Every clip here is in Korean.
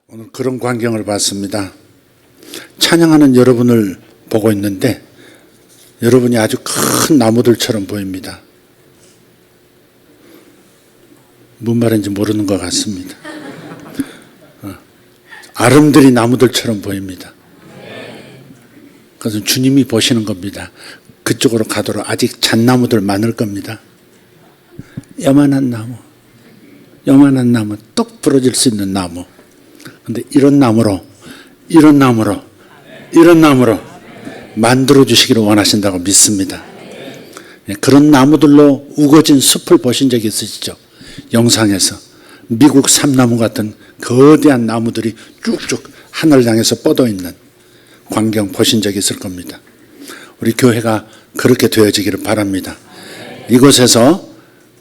오늘 그런 광경을 봤습니다. 찬양하는 여러분을 보고 있는데 여러분이 아주 큰 나무들처럼 보입니다. 뭔 말인지 모르는 것 같습니다. 아름드리 나무들처럼 보입니다. 그래서 주님이 보시는 겁니다. 그쪽으로 가도록 아직 잣나무들 많을 겁니다. 요만한 나무, 똑 부러질 수 있는 나무. 근데 이런 나무로 만들어 주시기를 원하신다고 믿습니다. 그런 나무들로 우거진 숲을 보신 적 있으시죠? 영상에서 미국 삼나무 같은 거대한 나무들이 쭉쭉 하늘 향해서 뻗어 있는 광경 보신 적이 있을 겁니다. 우리 교회가 그렇게 되어지기를 바랍니다. 이곳에서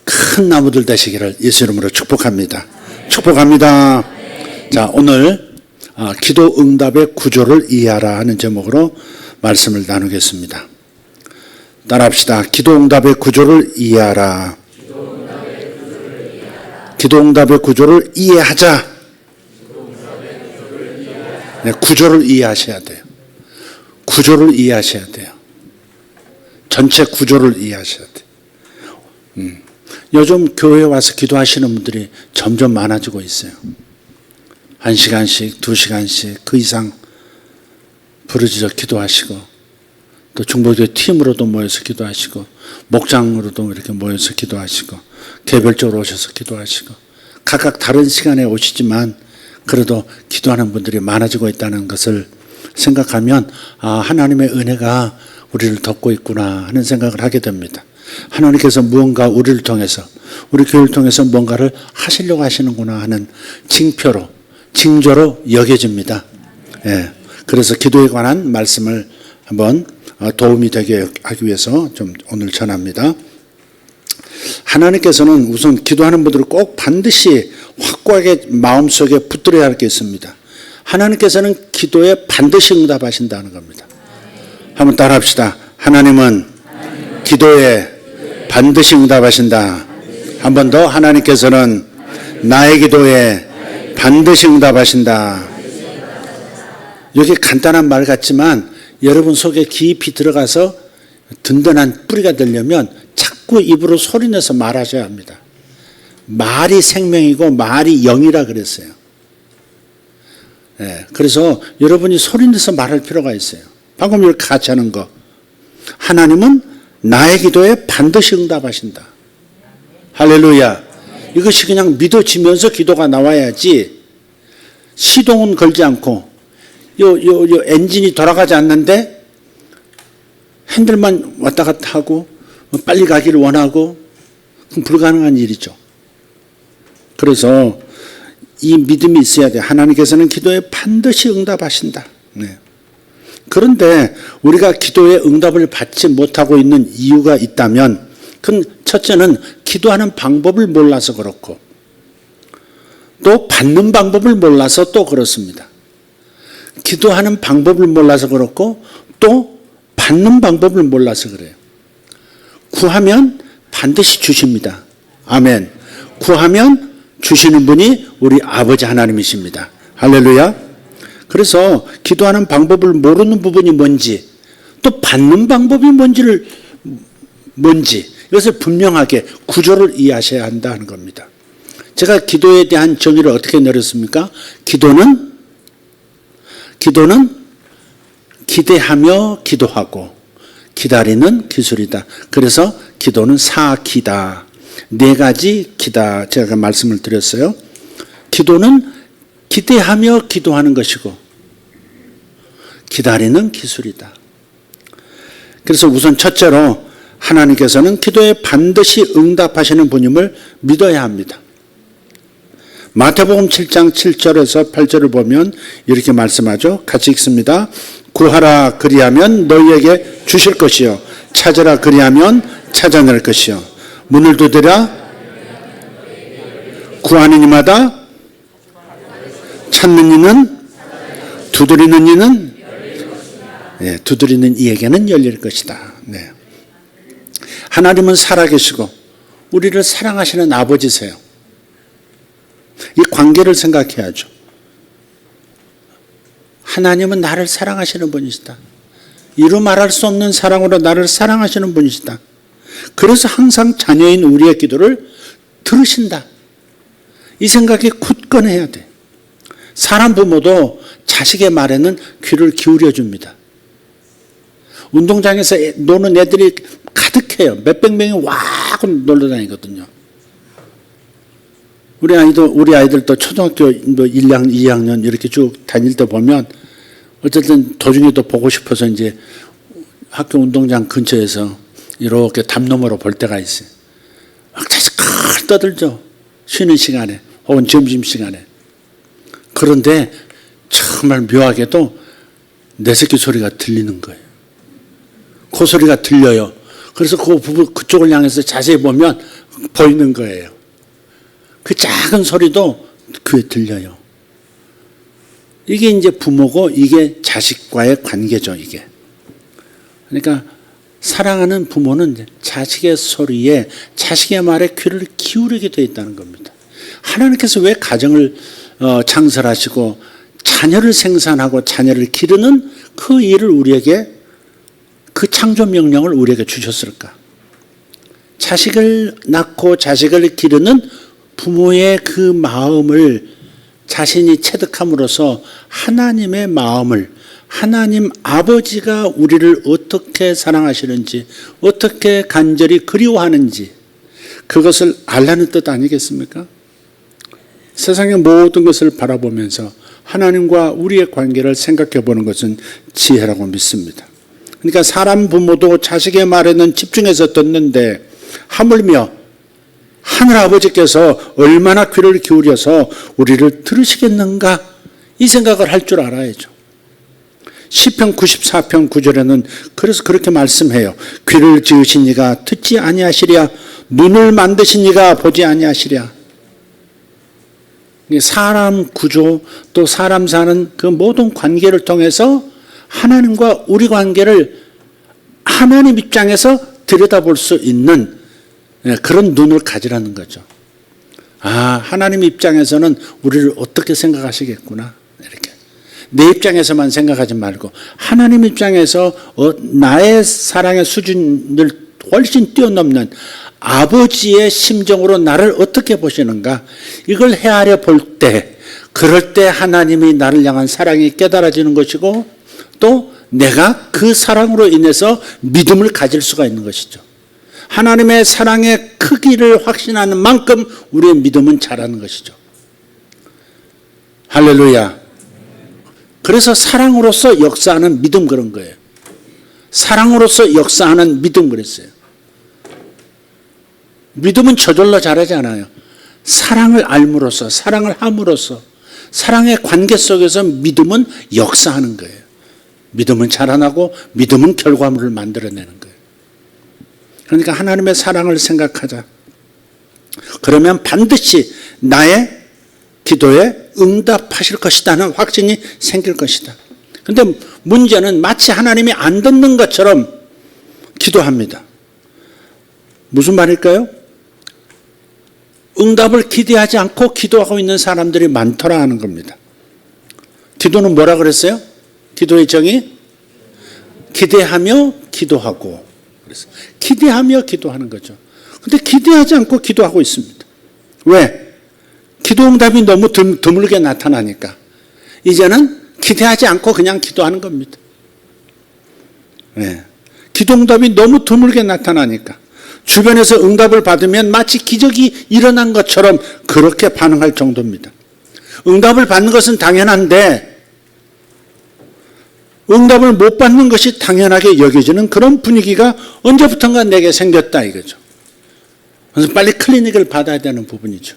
큰 나무들 되시기를 예수 이름으로 축복합니다. 축복합니다. 자, 오늘 기도 응답의 구조를 이해하라 하는 제목으로 말씀을 나누겠습니다. 따라합시다. 기도 응답의 구조를 이해하라. 기도 응답의 구조를 이해하자. 네, 구조를 이해하셔야 돼요. 구조를 이해하셔야 돼요. 전체 구조를 이해하셔야 돼요. 요즘 교회에 와서 기도하시는 분들이 점점 많아지고 있어요. 1시간씩, 2시간씩 그 이상 부르짖어 기도하시고, 또 중보교회 팀으로도 모여서 기도하시고, 목장으로도 이렇게 모여서 기도하시고, 개별적으로 오셔서 기도하시고, 각각 다른 시간에 오시지만 그래도 기도하는 분들이 많아지고 있다는 것을 생각하면 하나님의 은혜가 우리를 덮고 있구나 하는 생각을 하게 됩니다. 하나님께서 무언가 우리를 통해서, 우리 교회를 통해서 뭔가를 하시려고 하시는구나 하는 징조로 여겨집니다. 예, 그래서 기도에 관한 말씀을 한번 도움이 되게 하기 위해서 좀 오늘 전합니다. 하나님께서는 우선 기도하는 분들을 꼭 반드시 확고하게 마음속에 붙들어야 할 게 있습니다. 하나님께서는 기도에 반드시 응답하신다는 겁니다. 한번 따라합시다. 하나님은 기도에 반드시 응답하신다. 한 번 더. 하나님께서는 나의 기도에 반드시 응답하신다. 이게 간단한 말 같지만 여러분 속에 깊이 들어가서 든든한 뿌리가 되려면 자꾸 입으로 소리내서 말하셔야 합니다. 말이 생명이고 말이 영이라 그랬어요. 네, 그래서 여러분이 소리내서 말할 필요가 있어요. 방금 이렇게 같이 하는 거. 하나님은 나의 기도에 반드시 응답하신다. 할렐루야. 이것이 그냥 믿어지면서 기도가 나와야지 시동은 걸지 않고 요 엔진이 돌아가지 않는데 핸들만 왔다 갔다 하고 빨리 가기를 원하고 그럼 불가능한 일이죠. 그래서 이 믿음이 있어야 돼. 하나님께서는 기도에 반드시 응답하신다. 네. 그런데 우리가 기도에 응답을 받지 못하고 있는 이유가 있다면 그건 첫째는 기도하는 방법을 몰라서 그렇고 또 받는 방법을 몰라서 또 그렇습니다. 기도하는 방법을 몰라서 그렇고 또 받는 방법을 몰라서 그래요. 구하면 반드시 주십니다. 아멘. 구하면 주시는 분이 우리 아버지 하나님이십니다. 할렐루야. 그래서 기도하는 방법을 모르는 부분이 뭔지 또 받는 방법이 뭔지 이것을 분명하게 구조를 이해하셔야 한다는 겁니다. 제가 기도에 대한 정의를 어떻게 내렸습니까? 기도는 기대하며 기도하고 기다리는 기술이다. 그래서 기도는 4기다. 4가지 기다. 제가 말씀을 드렸어요. 기도는 기대하며 기도하는 것이고 기다리는 기술이다. 그래서 우선 첫째로 하나님께서는 기도에 반드시 응답하시는 분임을 믿어야 합니다. 마태복음 7장 7절에서 8절을 보면 이렇게 말씀하죠. 같이 읽습니다. 구하라 그리하면 너희에게 주실 것이요 찾으라 그리하면 찾아낼 것이요 문을 두드리라 구하는 이마다 찾는 이는 두드리는 이는 네, 두드리는 이에게는 열릴 것이다. 네. 하나님은 살아계시고 우리를 사랑하시는 아버지세요. 이 관계를 생각해야죠. 하나님은 나를 사랑하시는 분이시다. 이루 말할 수 없는 사랑으로 나를 사랑하시는 분이시다. 그래서 항상 자녀인 우리의 기도를 들으신다. 이 생각이 굳건해야 돼. 사람 부모도 자식의 말에는 귀를 기울여 줍니다. 운동장에서 노는 애들이 가득해요. 몇백 명이 와 놀러 다니거든요. 우리 아이들도 초등학교 1학년, 2학년 이렇게 쭉 다닐 때 보면 어쨌든 도중에도 보고 싶어서 이제 학교 운동장 근처에서 이렇게 담 너머로 볼 때가 있어요. 막 자식들 떠들죠. 쉬는 시간에 혹은 점심시간에. 그런데 정말 묘하게도 내 새끼 소리가 들리는 거예요. 그 소리가 들려요. 그래서 그쪽을 향해서 자세히 보면 보이는 거예요. 그 작은 소리도 귀에 들려요. 이게 이제 부모고 이게 자식과의 관계죠, 이게. 그러니까 사랑하는 부모는 자식의 소리에, 자식의 말에 귀를 기울이게 되어 있다는 겁니다. 하나님께서 왜 가정을 창설하시고 자녀를 생산하고 자녀를 기르는 그 일을 우리에게, 그 창조 명령을 우리에게 주셨을까? 자식을 낳고 자식을 기르는 부모의 그 마음을 자신이 체득함으로써 하나님의 마음을, 하나님 아버지가 우리를 어떻게 사랑하시는지, 어떻게 간절히 그리워하는지, 그것을 알라는 뜻 아니겠습니까? 세상의 모든 것을 바라보면서 하나님과 우리의 관계를 생각해 보는 것은 지혜라고 믿습니다. 그러니까 사람 부모도 자식의 말에는 집중해서 듣는데 하물며 하늘아버지께서 얼마나 귀를 기울여서 우리를 들으시겠는가, 이 생각을 할 줄 알아야죠. 시편 94편 9절에는 그래서 그렇게 말씀해요. 귀를 지으신 이가 듣지 아니하시랴, 눈을 만드신 이가 보지 아니하시랴. 사람 구조, 또 사람 사는 그 모든 관계를 통해서 하나님과 우리 관계를 하나님 입장에서 들여다볼 수 있는 그런 눈을 가지라는 거죠. 아, 하나님 입장에서는 우리를 어떻게 생각하시겠구나, 이렇게. 내 입장에서만 생각하지 말고 하나님 입장에서 나의 사랑의 수준을 훨씬 뛰어넘는 아버지의 심정으로 나를 어떻게 보시는가, 이걸 헤아려 볼 때, 그럴 때 하나님이 나를 향한 사랑이 깨달아지는 것이고, 또 내가 그 사랑으로 인해서 믿음을 가질 수가 있는 것이죠. 하나님의 사랑의 크기를 확신하는 만큼 우리의 믿음은 자라는 것이죠. 할렐루야. 그래서 사랑으로서 역사하는 믿음, 그런 거예요. 사랑으로서 역사하는 믿음, 그랬어요. 믿음은 저절로 자라지 않아요. 사랑을 알므로써, 사랑을 함으로써, 사랑의 관계 속에서 믿음은 역사하는 거예요. 믿음은 자라나고 믿음은 결과물을 만들어내는 거예요. 그러니까 하나님의 사랑을 생각하자. 그러면 반드시 나의 기도에 응답하실 것이라는 확신이 생길 것이다. 그런데 문제는 마치 하나님이 안 듣는 것처럼 기도합니다. 무슨 말일까요? 응답을 기대하지 않고 기도하고 있는 사람들이 많더라 하는 겁니다. 기도는 뭐라 그랬어요? 기도의 정의? 기대하며 기도하고. 그래서 기대하며 기도하는 거죠. 근데 기대하지 않고 기도하고 있습니다. 왜? 기도 응답이 너무 드물게 나타나니까 이제는 기대하지 않고 그냥 기도하는 겁니다. 네. 기도 응답이 너무 드물게 나타나니까 주변에서 응답을 받으면 마치 기적이 일어난 것처럼 그렇게 반응할 정도입니다. 응답을 받는 것은 당연한데 응답을 못 받는 것이 당연하게 여겨지는 그런 분위기가 언제부턴가 내게 생겼다, 이거죠. 그래서 빨리 클리닉을 받아야 되는 부분이죠.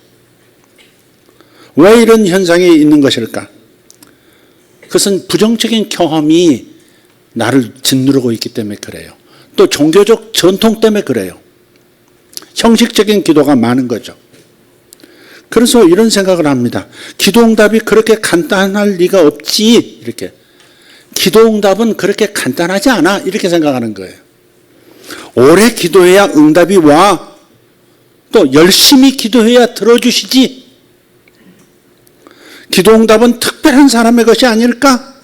왜 이런 현상이 있는 것일까? 그것은 부정적인 경험이 나를 짓누르고 있기 때문에 그래요. 또 종교적 전통 때문에 그래요. 형식적인 기도가 많은 거죠. 그래서 이런 생각을 합니다. 기도 응답이 그렇게 간단할 리가 없지, 이렇게. 기도 응답은 그렇게 간단하지 않아, 이렇게 생각하는 거예요. 오래 기도해야 응답이 와. 또 열심히 기도해야 들어주시지. 기도 응답은 특별한 사람의 것이 아닐까?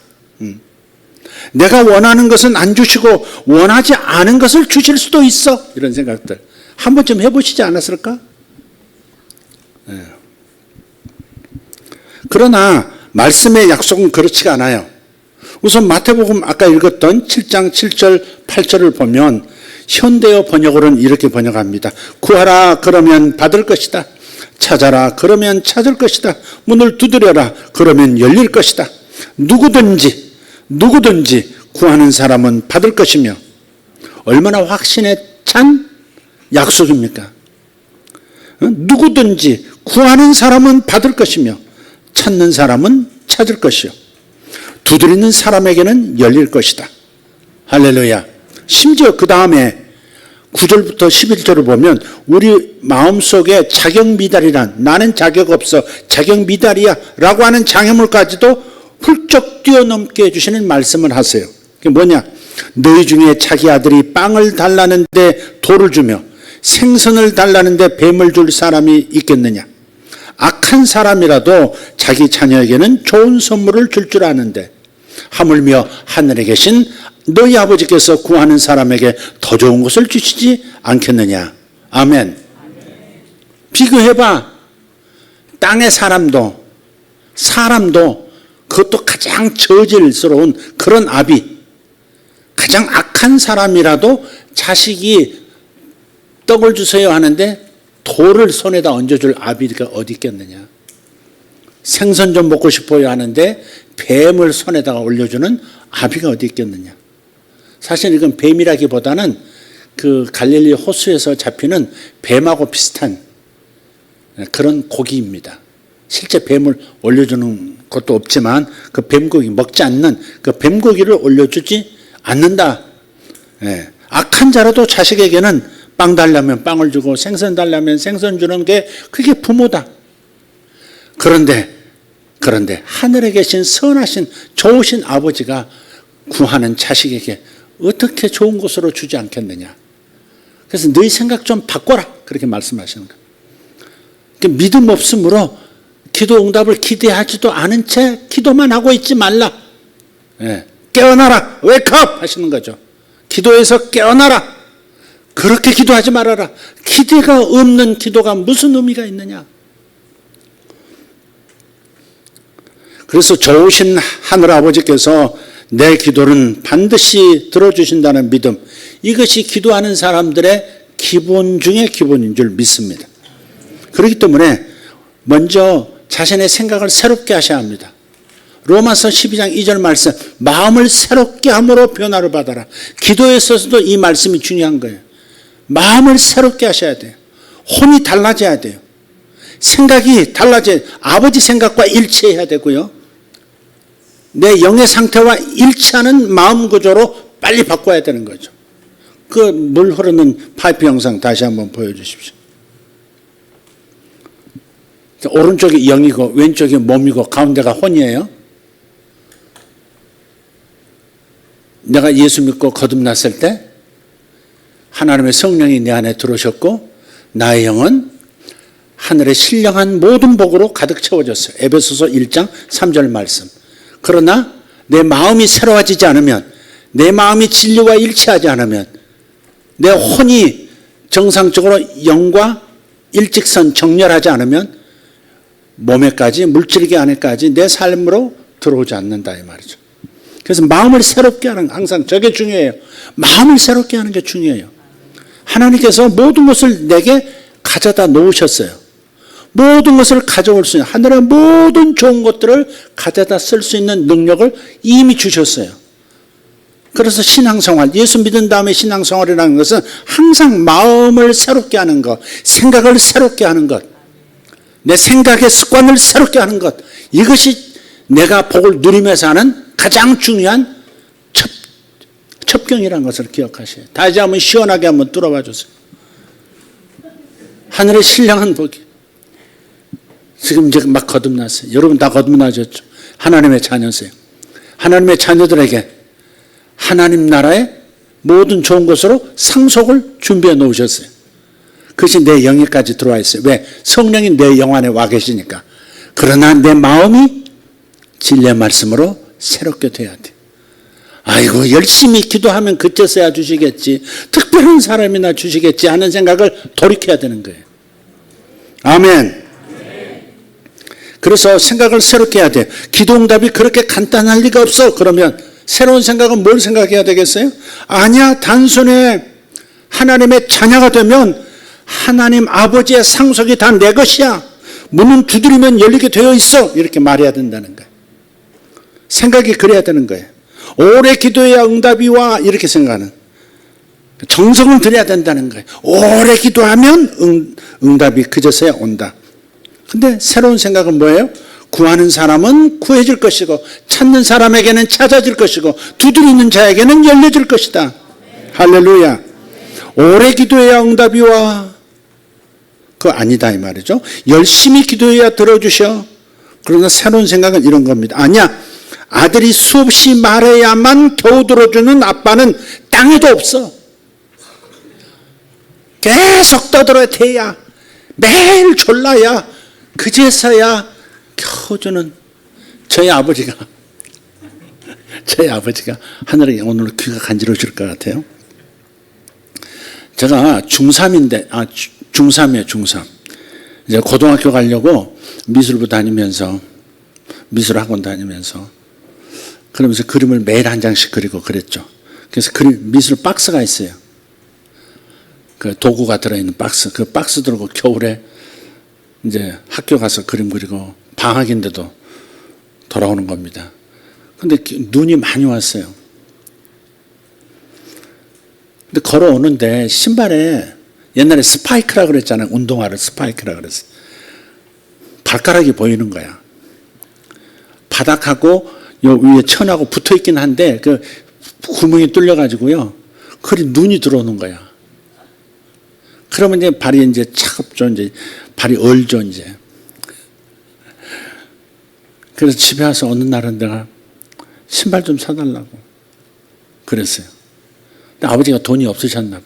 내가 원하는 것은 안 주시고 원하지 않은 것을 주실 수도 있어. 이런 생각들 한 번쯤 해보시지 않았을까? 네. 그러나 말씀의 약속은 그렇지가 않아요. 우선 마태복음 아까 읽었던 7장 7절 8절을 보면 현대어 번역으로는 이렇게 번역합니다. 구하라 그러면 받을 것이다. 찾아라 그러면 찾을 것이다. 문을 두드려라 그러면 열릴 것이다. 누구든지 구하는 사람은 받을 것이며. 얼마나 확신에 찬 약속입니까? 누구든지 구하는 사람은 받을 것이며 찾는 사람은 찾을 것이요 두드리는 사람에게는 열릴 것이다. 할렐루야. 심지어 그 다음에 9절부터 11절을 보면 우리 마음속에 자격 미달이란, 나는 자격 없어, 자격 미달이야 라고 하는 장애물까지도 훌쩍 뛰어넘게 해주시는 말씀을 하세요. 그게 뭐냐? 너희 중에 자기 아들이 빵을 달라는데 돌을 주며 생선을 달라는데 뱀을 줄 사람이 있겠느냐? 악한 사람이라도 자기 자녀에게는 좋은 선물을 줄 줄 아는데 하물며 하늘에 계신 너희 아버지께서 구하는 사람에게 더 좋은 것을 주시지 않겠느냐? 아멘. 비교해봐. 땅의 사람도 그것도 가장 저질스러운 그런 아비, 가장 악한 사람이라도 자식이 떡을 주세요 하는데 돌을 손에다 얹어줄 아비가 어디 있겠느냐? 생선 좀 먹고 싶어요 하는데 뱀을 손에다가 올려주는 아비가 어디 있겠느냐? 사실 이건 뱀이라기보다는 그 갈릴리 호수에서 잡히는 뱀하고 비슷한 그런 고기입니다. 실제 뱀을 올려주는 것도 없지만 그 뱀고기 먹지 않는 그 뱀고기를 올려주지 않는다. 예. 악한 자라도 자식에게는 빵 달라면 빵을 주고 생선 달라면 생선 주는 게 그게 부모다. 그런데 하늘에 계신 선하신 좋으신 아버지가 구하는 자식에게 어떻게 좋은 것으로 주지 않겠느냐. 그래서 너희 생각 좀 바꿔라 그렇게 말씀하시는 거예요. 믿음 없으므로 기도 응답을 기대하지도 않은 채 기도만 하고 있지 말라. 예. 깨어나라. 웨이크업 하시는 거죠. 기도에서 깨어나라. 그렇게 기도하지 말아라. 기대가 없는 기도가 무슨 의미가 있느냐. 그래서 좋으신 하늘아버지께서 내 기도는 반드시 들어주신다는 믿음, 이것이 기도하는 사람들의 기본 중에 기본인 줄 믿습니다. 그렇기 때문에 먼저 자신의 생각을 새롭게 하셔야 합니다. 로마서 12장 2절 말씀, 마음을 새롭게 함으로 변화를 받아라. 기도에 있어서도 이 말씀이 중요한 거예요. 마음을 새롭게 하셔야 돼요. 혼이 달라져야 돼요. 생각이 달라져야 돼요. 아버지 생각과 일치해야 되고요. 내 영의 상태와 일치하는 마음 구조로 빨리 바꿔야 되는 거죠. 그 물 흐르는 파이프 영상 다시 한번 보여주십시오. 오른쪽이 영이고 왼쪽이 몸이고 가운데가 혼이에요. 내가 예수 믿고 거듭났을 때 하나님의 성령이 내 안에 들어오셨고 나의 영은 하늘의 신령한 모든 복으로 가득 채워졌어요. 에베소서 1장 3절 말씀. 그러나 내 마음이 새로워지지 않으면, 내 마음이 진리와 일치하지 않으면, 내 혼이 정상적으로 영과 일직선 정렬하지 않으면 몸에까지, 물질계 안에까지 내 삶으로 들어오지 않는다 이 말이죠. 그래서 마음을 새롭게 하는, 항상 저게 중요해요. 마음을 새롭게 하는 게 중요해요. 하나님께서 모든 것을 내게 가져다 놓으셨어요. 모든 것을 가져올 수 있는, 하늘의 모든 좋은 것들을 가져다 쓸 수 있는 능력을 이미 주셨어요. 그래서 신앙생활, 예수 믿은 다음에 신앙생활이라는 것은 항상 마음을 새롭게 하는 것, 생각을 새롭게 하는 것, 내 생각의 습관을 새롭게 하는 것, 이것이 내가 복을 누리면서 하는 가장 중요한 첩경이라는 것을 기억하셔요. 다시 한번 시원하게 한번 뚫어봐 주세요. 하늘의 신령한 복이. 지금 이제 막 거듭났어요. 여러분 다 거듭나셨죠? 하나님의 자녀세요. 하나님의 자녀들에게 하나님 나라의 모든 좋은 것으로 상속을 준비해 놓으셨어요. 그것이 내 영에까지 들어와 있어요. 왜? 성령이 내 영 안에 와 계시니까. 그러나 내 마음이 진리의 말씀으로 새롭게 돼야 돼. 아이고 열심히 기도하면 그때서야 주시겠지, 특별한 사람이나 주시겠지 하는 생각을 돌이켜야 되는 거예요. 아멘. 그래서 생각을 새롭게 해야 돼요. 기도 응답이 그렇게 간단할 리가 없어. 그러면 새로운 생각은 뭘 생각해야 되겠어요? 아니야, 단순히 하나님의 자녀가 되면 하나님 아버지의 상속이 다 내 것이야. 문은 두드리면 열리게 되어 있어. 이렇게 말해야 된다는 거예요. 생각이 그래야 되는 거예요. 오래 기도해야 응답이 와. 이렇게 생각하는. 정성을 들여야 된다는 거예요. 오래 기도하면 응답이 그제서야 온다. 근데 새로운 생각은 뭐예요? 구하는 사람은 구해질 것이고 찾는 사람에게는 찾아질 것이고 두드리는 자에게는 열려질 것이다. 할렐루야. 오래 기도해야 응답이 와. 그거 아니다 이 말이죠. 열심히 기도해야 들어주셔. 그러나 새로운 생각은 이런 겁니다. 아니야, 아들이 수없이 말해야만 겨우 들어주는 아빠는 땅에도 없어. 계속 떠들어야 돼야, 매일 졸라야, 그제서야 겨우 주는 저희 아버지가 하늘에 오늘 귀가 간지러워질 것 같아요. 제가 중3이에요, 중3. 이제 고등학교 가려고 미술부 다니면서, 미술학원 다니면서, 그러면서 그림을 매일 한 장씩 그리고 그랬죠. 그래서 미술 박스가 있어요. 그 도구가 들어있는 박스. 그 박스 들고 겨울에 이제 학교 가서 그림 그리고 방학인데도 돌아오는 겁니다. 근데 눈이 많이 왔어요. 근데 걸어오는데 신발에 옛날에 스파이크라 그랬잖아요. 운동화를 스파이크라 그랬어요. 발가락이 보이는 거야. 바닥하고 요 위에 천하고 붙어 있긴 한데 그 구멍이 뚫려 가지고요. 그리 눈이 들어오는 거야. 그러면 이제 발이 이제 차갑죠. 이제 발이 얼죠, 이제. 그래서 집에 와서 어느 날은 내가 신발 좀 사달라고 그랬어요. 근데 아버지가 돈이 없으셨나 봐.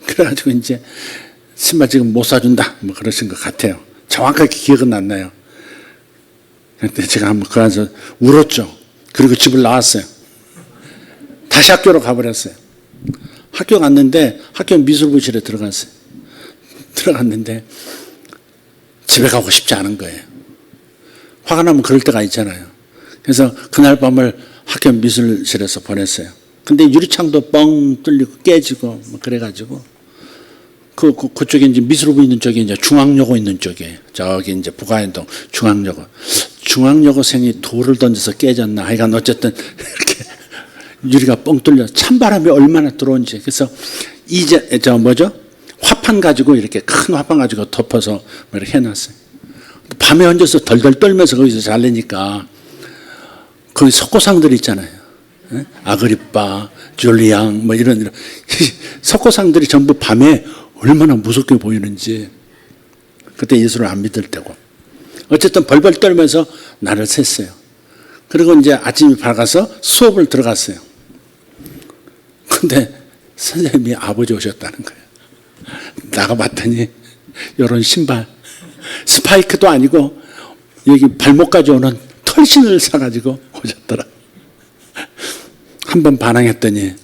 그래가지고 이제 신발 지금 못 사준다 뭐 그러신 것 같아요. 정확하게 기억은 안 나요. 근데 제가 한번 그 안에서 울었죠. 그리고 집을 나왔어요. 다시 학교로 가버렸어요. 학교 갔는데 학교 미술부실에 들어갔어요. 들어갔는데 집에 가고 싶지 않은 거예요. 화가 나면 그럴 때가 있잖아요. 그래서 그날 밤을 학교 미술실에서 보냈어요. 근데 유리창도 뻥 뚫리고 깨지고 뭐 그래가지고 그쪽에 이제 미술부 있는 쪽에 이제 중앙여고 있는 쪽에 저기 이제 부가현동 중앙여고생이 돌을 던져서 깨졌나 하여간 어쨌든 이렇게 유리가 뻥 뚫려 찬바람이 얼마나 들어온지. 그래서 이제 화판 가지고 이렇게 큰 화판 가지고 덮어서 뭐 이렇게 해놨어요. 밤에 얹어서 덜덜 떨면서 거기서 잘래니까 거기 석고상들 있잖아요. 아그리빠, 줄리앙 뭐 이런 석고상들이 전부 밤에 얼마나 무섭게 보이는지. 그때 예수를 안 믿을 때고. 어쨌든 벌벌 떨면서 나를 샜어요. 그리고 이제 아침이 밝아서 수업을 들어갔어요. 근데 선생님이 아버지 오셨다는 거예요. 나가봤더니 이런 신발, 스파이크도 아니고 여기 발목까지 오는 털신을 사가지고 오셨더라. 한번 반항했더니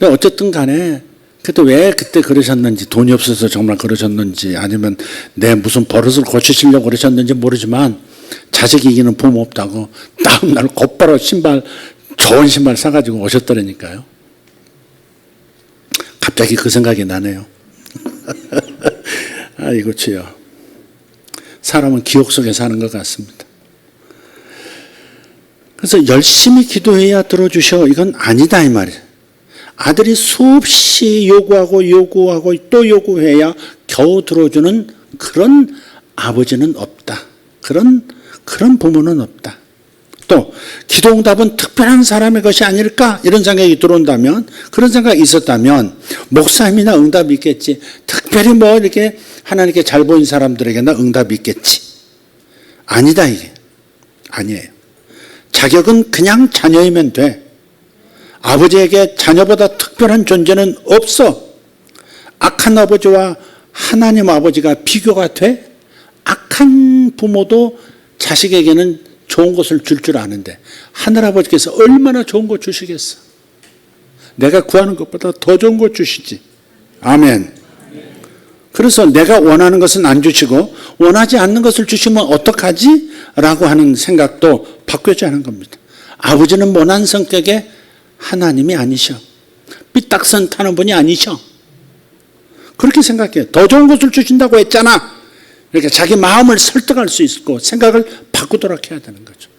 어쨌든 간에 그때 왜 그때 그러셨는지, 돈이 없어서 정말 그러셨는지 아니면 내 무슨 버릇을 고치시려고 그러셨는지 모르지만 자식 이기는 부모 없다고 다음날 곧바로 좋은 신발 사가지고 오셨더라니까요. 갑자기 그 생각이 나네요. 아이고 주여. 사람은 기억 속에 사는 것 같습니다. 그래서 열심히 기도해야 들어주셔 이건 아니다 이 말이에요. 아들이 수없이 요구하고 또 요구해야 겨우 들어주는 그런 아버지는 없다. 그런 부모는 없다. 또 기도응답은 특별한 사람의 것이 아닐까 이런 생각이 들어온다면, 그런 생각이 있었다면 목사님이나 응답이 있겠지. 특별히 뭐 이렇게 하나님께 잘 보인 사람들에게나 응답이 있겠지. 아니다 이게. 아니에요. 자격은 그냥 자녀이면 돼. 아버지에게 자녀보다 특별한 존재는 없어. 악한 아버지와 하나님 아버지가 비교가 돼? 악한 부모도 자식에게는 좋은 것을 줄 아는데 하늘아버지께서 얼마나 좋은 것 주시겠어. 내가 구하는 것보다 더 좋은 것 주시지. 아멘. 그래서 내가 원하는 것은 안 주시고 원하지 않는 것을 주시면 어떡하지? 라고 하는 생각도 바꾸지 않은 겁니다. 아버지는 모난 성격의 하나님이 아니셔. 삐딱선 타는 분이 아니셔. 그렇게 생각해요. 더 좋은 것을 주신다고 했잖아. 이렇게 자기 마음을 설득할 수 있고 생각을 바꾸도록 해야 되는 거죠.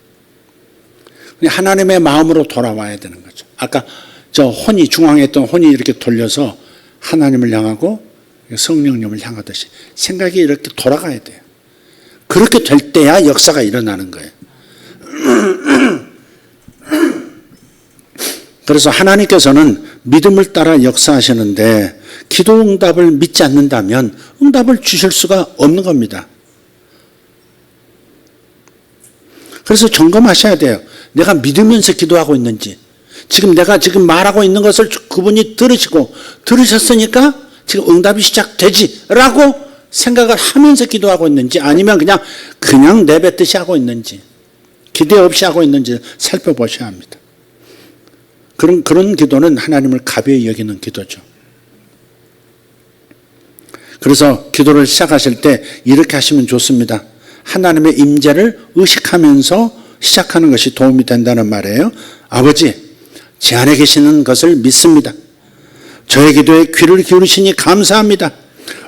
하나님의 마음으로 돌아와야 되는 거죠. 아까 중앙에 있던 혼이 이렇게 돌려서 하나님을 향하고 성령님을 향하듯이 생각이 이렇게 돌아가야 돼요. 그렇게 될 때야 역사가 일어나는 거예요. 그래서 하나님께서는 믿음을 따라 역사하시는데 기도 응답을 믿지 않는다면 응답을 주실 수가 없는 겁니다. 그래서 점검하셔야 돼요. 내가 믿으면서 기도하고 있는지, 지금 내가 지금 말하고 있는 것을 그분이 들으셨으니까 지금 응답이 시작되지 라고 생각을 하면서 기도하고 있는지, 아니면 그냥 내뱉듯이 하고 있는지, 기대 없이 하고 있는지 살펴보셔야 합니다. 그런 기도는 하나님을 가벼이 여기는 기도죠. 그래서 기도를 시작하실 때 이렇게 하시면 좋습니다. 하나님의 임재를 의식하면서 시작하는 것이 도움이 된다는 말이에요. 아버지, 제 안에 계시는 것을 믿습니다. 저의 기도에 귀를 기울이시니 감사합니다.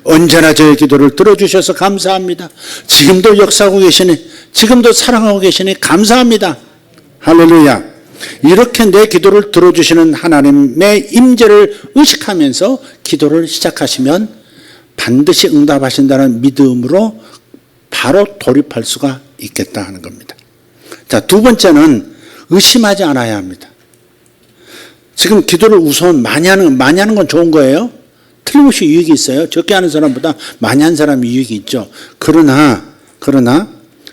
언제나 저의 기도를 들어주셔서 감사합니다. 지금도 역사하고 계시니, 지금도 사랑하고 계시니 감사합니다. 할렐루야. 이렇게 내 기도를 들어주시는 하나님의 임재를 의식하면서 기도를 시작하시면 반드시 응답하신다는 믿음으로 바로 돌입할 수가 있겠다 하는 겁니다. 자, 두 번째는 의심하지 않아야 합니다. 지금 기도를 우선 많이 하는 건 좋은 거예요. 틀림없이 유익이 있어요. 적게 하는 사람보다 많이 하는 사람이 유익이 있죠. 그러나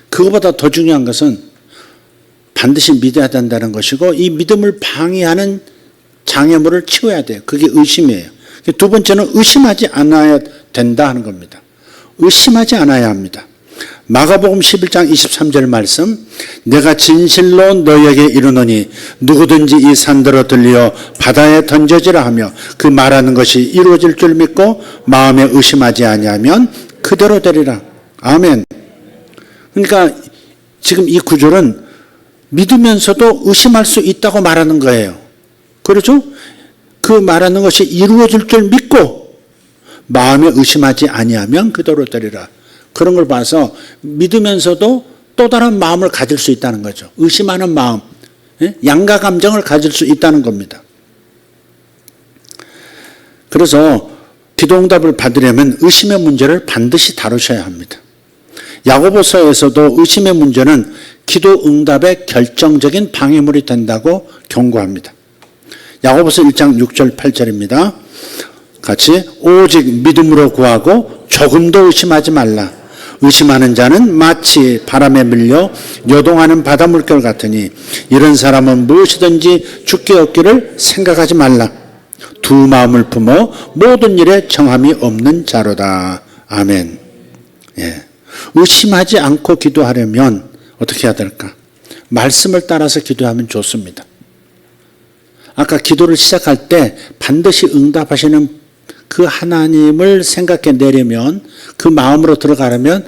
그거보다 더 중요한 것은 반드시 믿어야 된다는 것이고, 이 믿음을 방해하는 장애물을 치워야 돼요. 그게 의심이에요. 두 번째는 의심하지 않아야 된다 하는 겁니다. 의심하지 않아야 합니다. 마가복음 11장 23절 말씀, 내가 진실로 너희에게 이르노니 누구든지 이 산더러 들려 바다에 던져지라 하며 그 말하는 것이 이루어질 줄 믿고 마음에 의심하지 아니하면 그대로 되리라. 아멘. 그러니까 지금 이 구절은 믿으면서도 의심할 수 있다고 말하는 거예요. 그렇죠? 그 말하는 것이 이루어질 줄 믿고 마음에 의심하지 아니하면 그대로 되리라. 그런 걸 봐서 믿으면서도 또 다른 마음을 가질 수 있다는 거죠. 의심하는 마음, 양가 감정을 가질 수 있다는 겁니다. 그래서 기도응답을 받으려면 의심의 문제를 반드시 다루셔야 합니다. 야고보서에서도 의심의 문제는 기도응답의 결정적인 방해물이 된다고 경고합니다. 야고보서 1장 6절 8절입니다. 같이, 오직 믿음으로 구하고 조금도 의심하지 말라. 의심하는 자는 마치 바람에 밀려 요동하는 바다 물결 같으니 이런 사람은 무엇이든지 죽게 얻기를 생각하지 말라. 두 마음을 품어 모든 일에 정함이 없는 자로다. 아멘. 예. 의심하지 않고 기도하려면 어떻게 해야 될까? 말씀을 따라서 기도하면 좋습니다. 아까 기도를 시작할 때 반드시 응답하시는 그 하나님을 생각해 내려면, 그 마음으로 들어가려면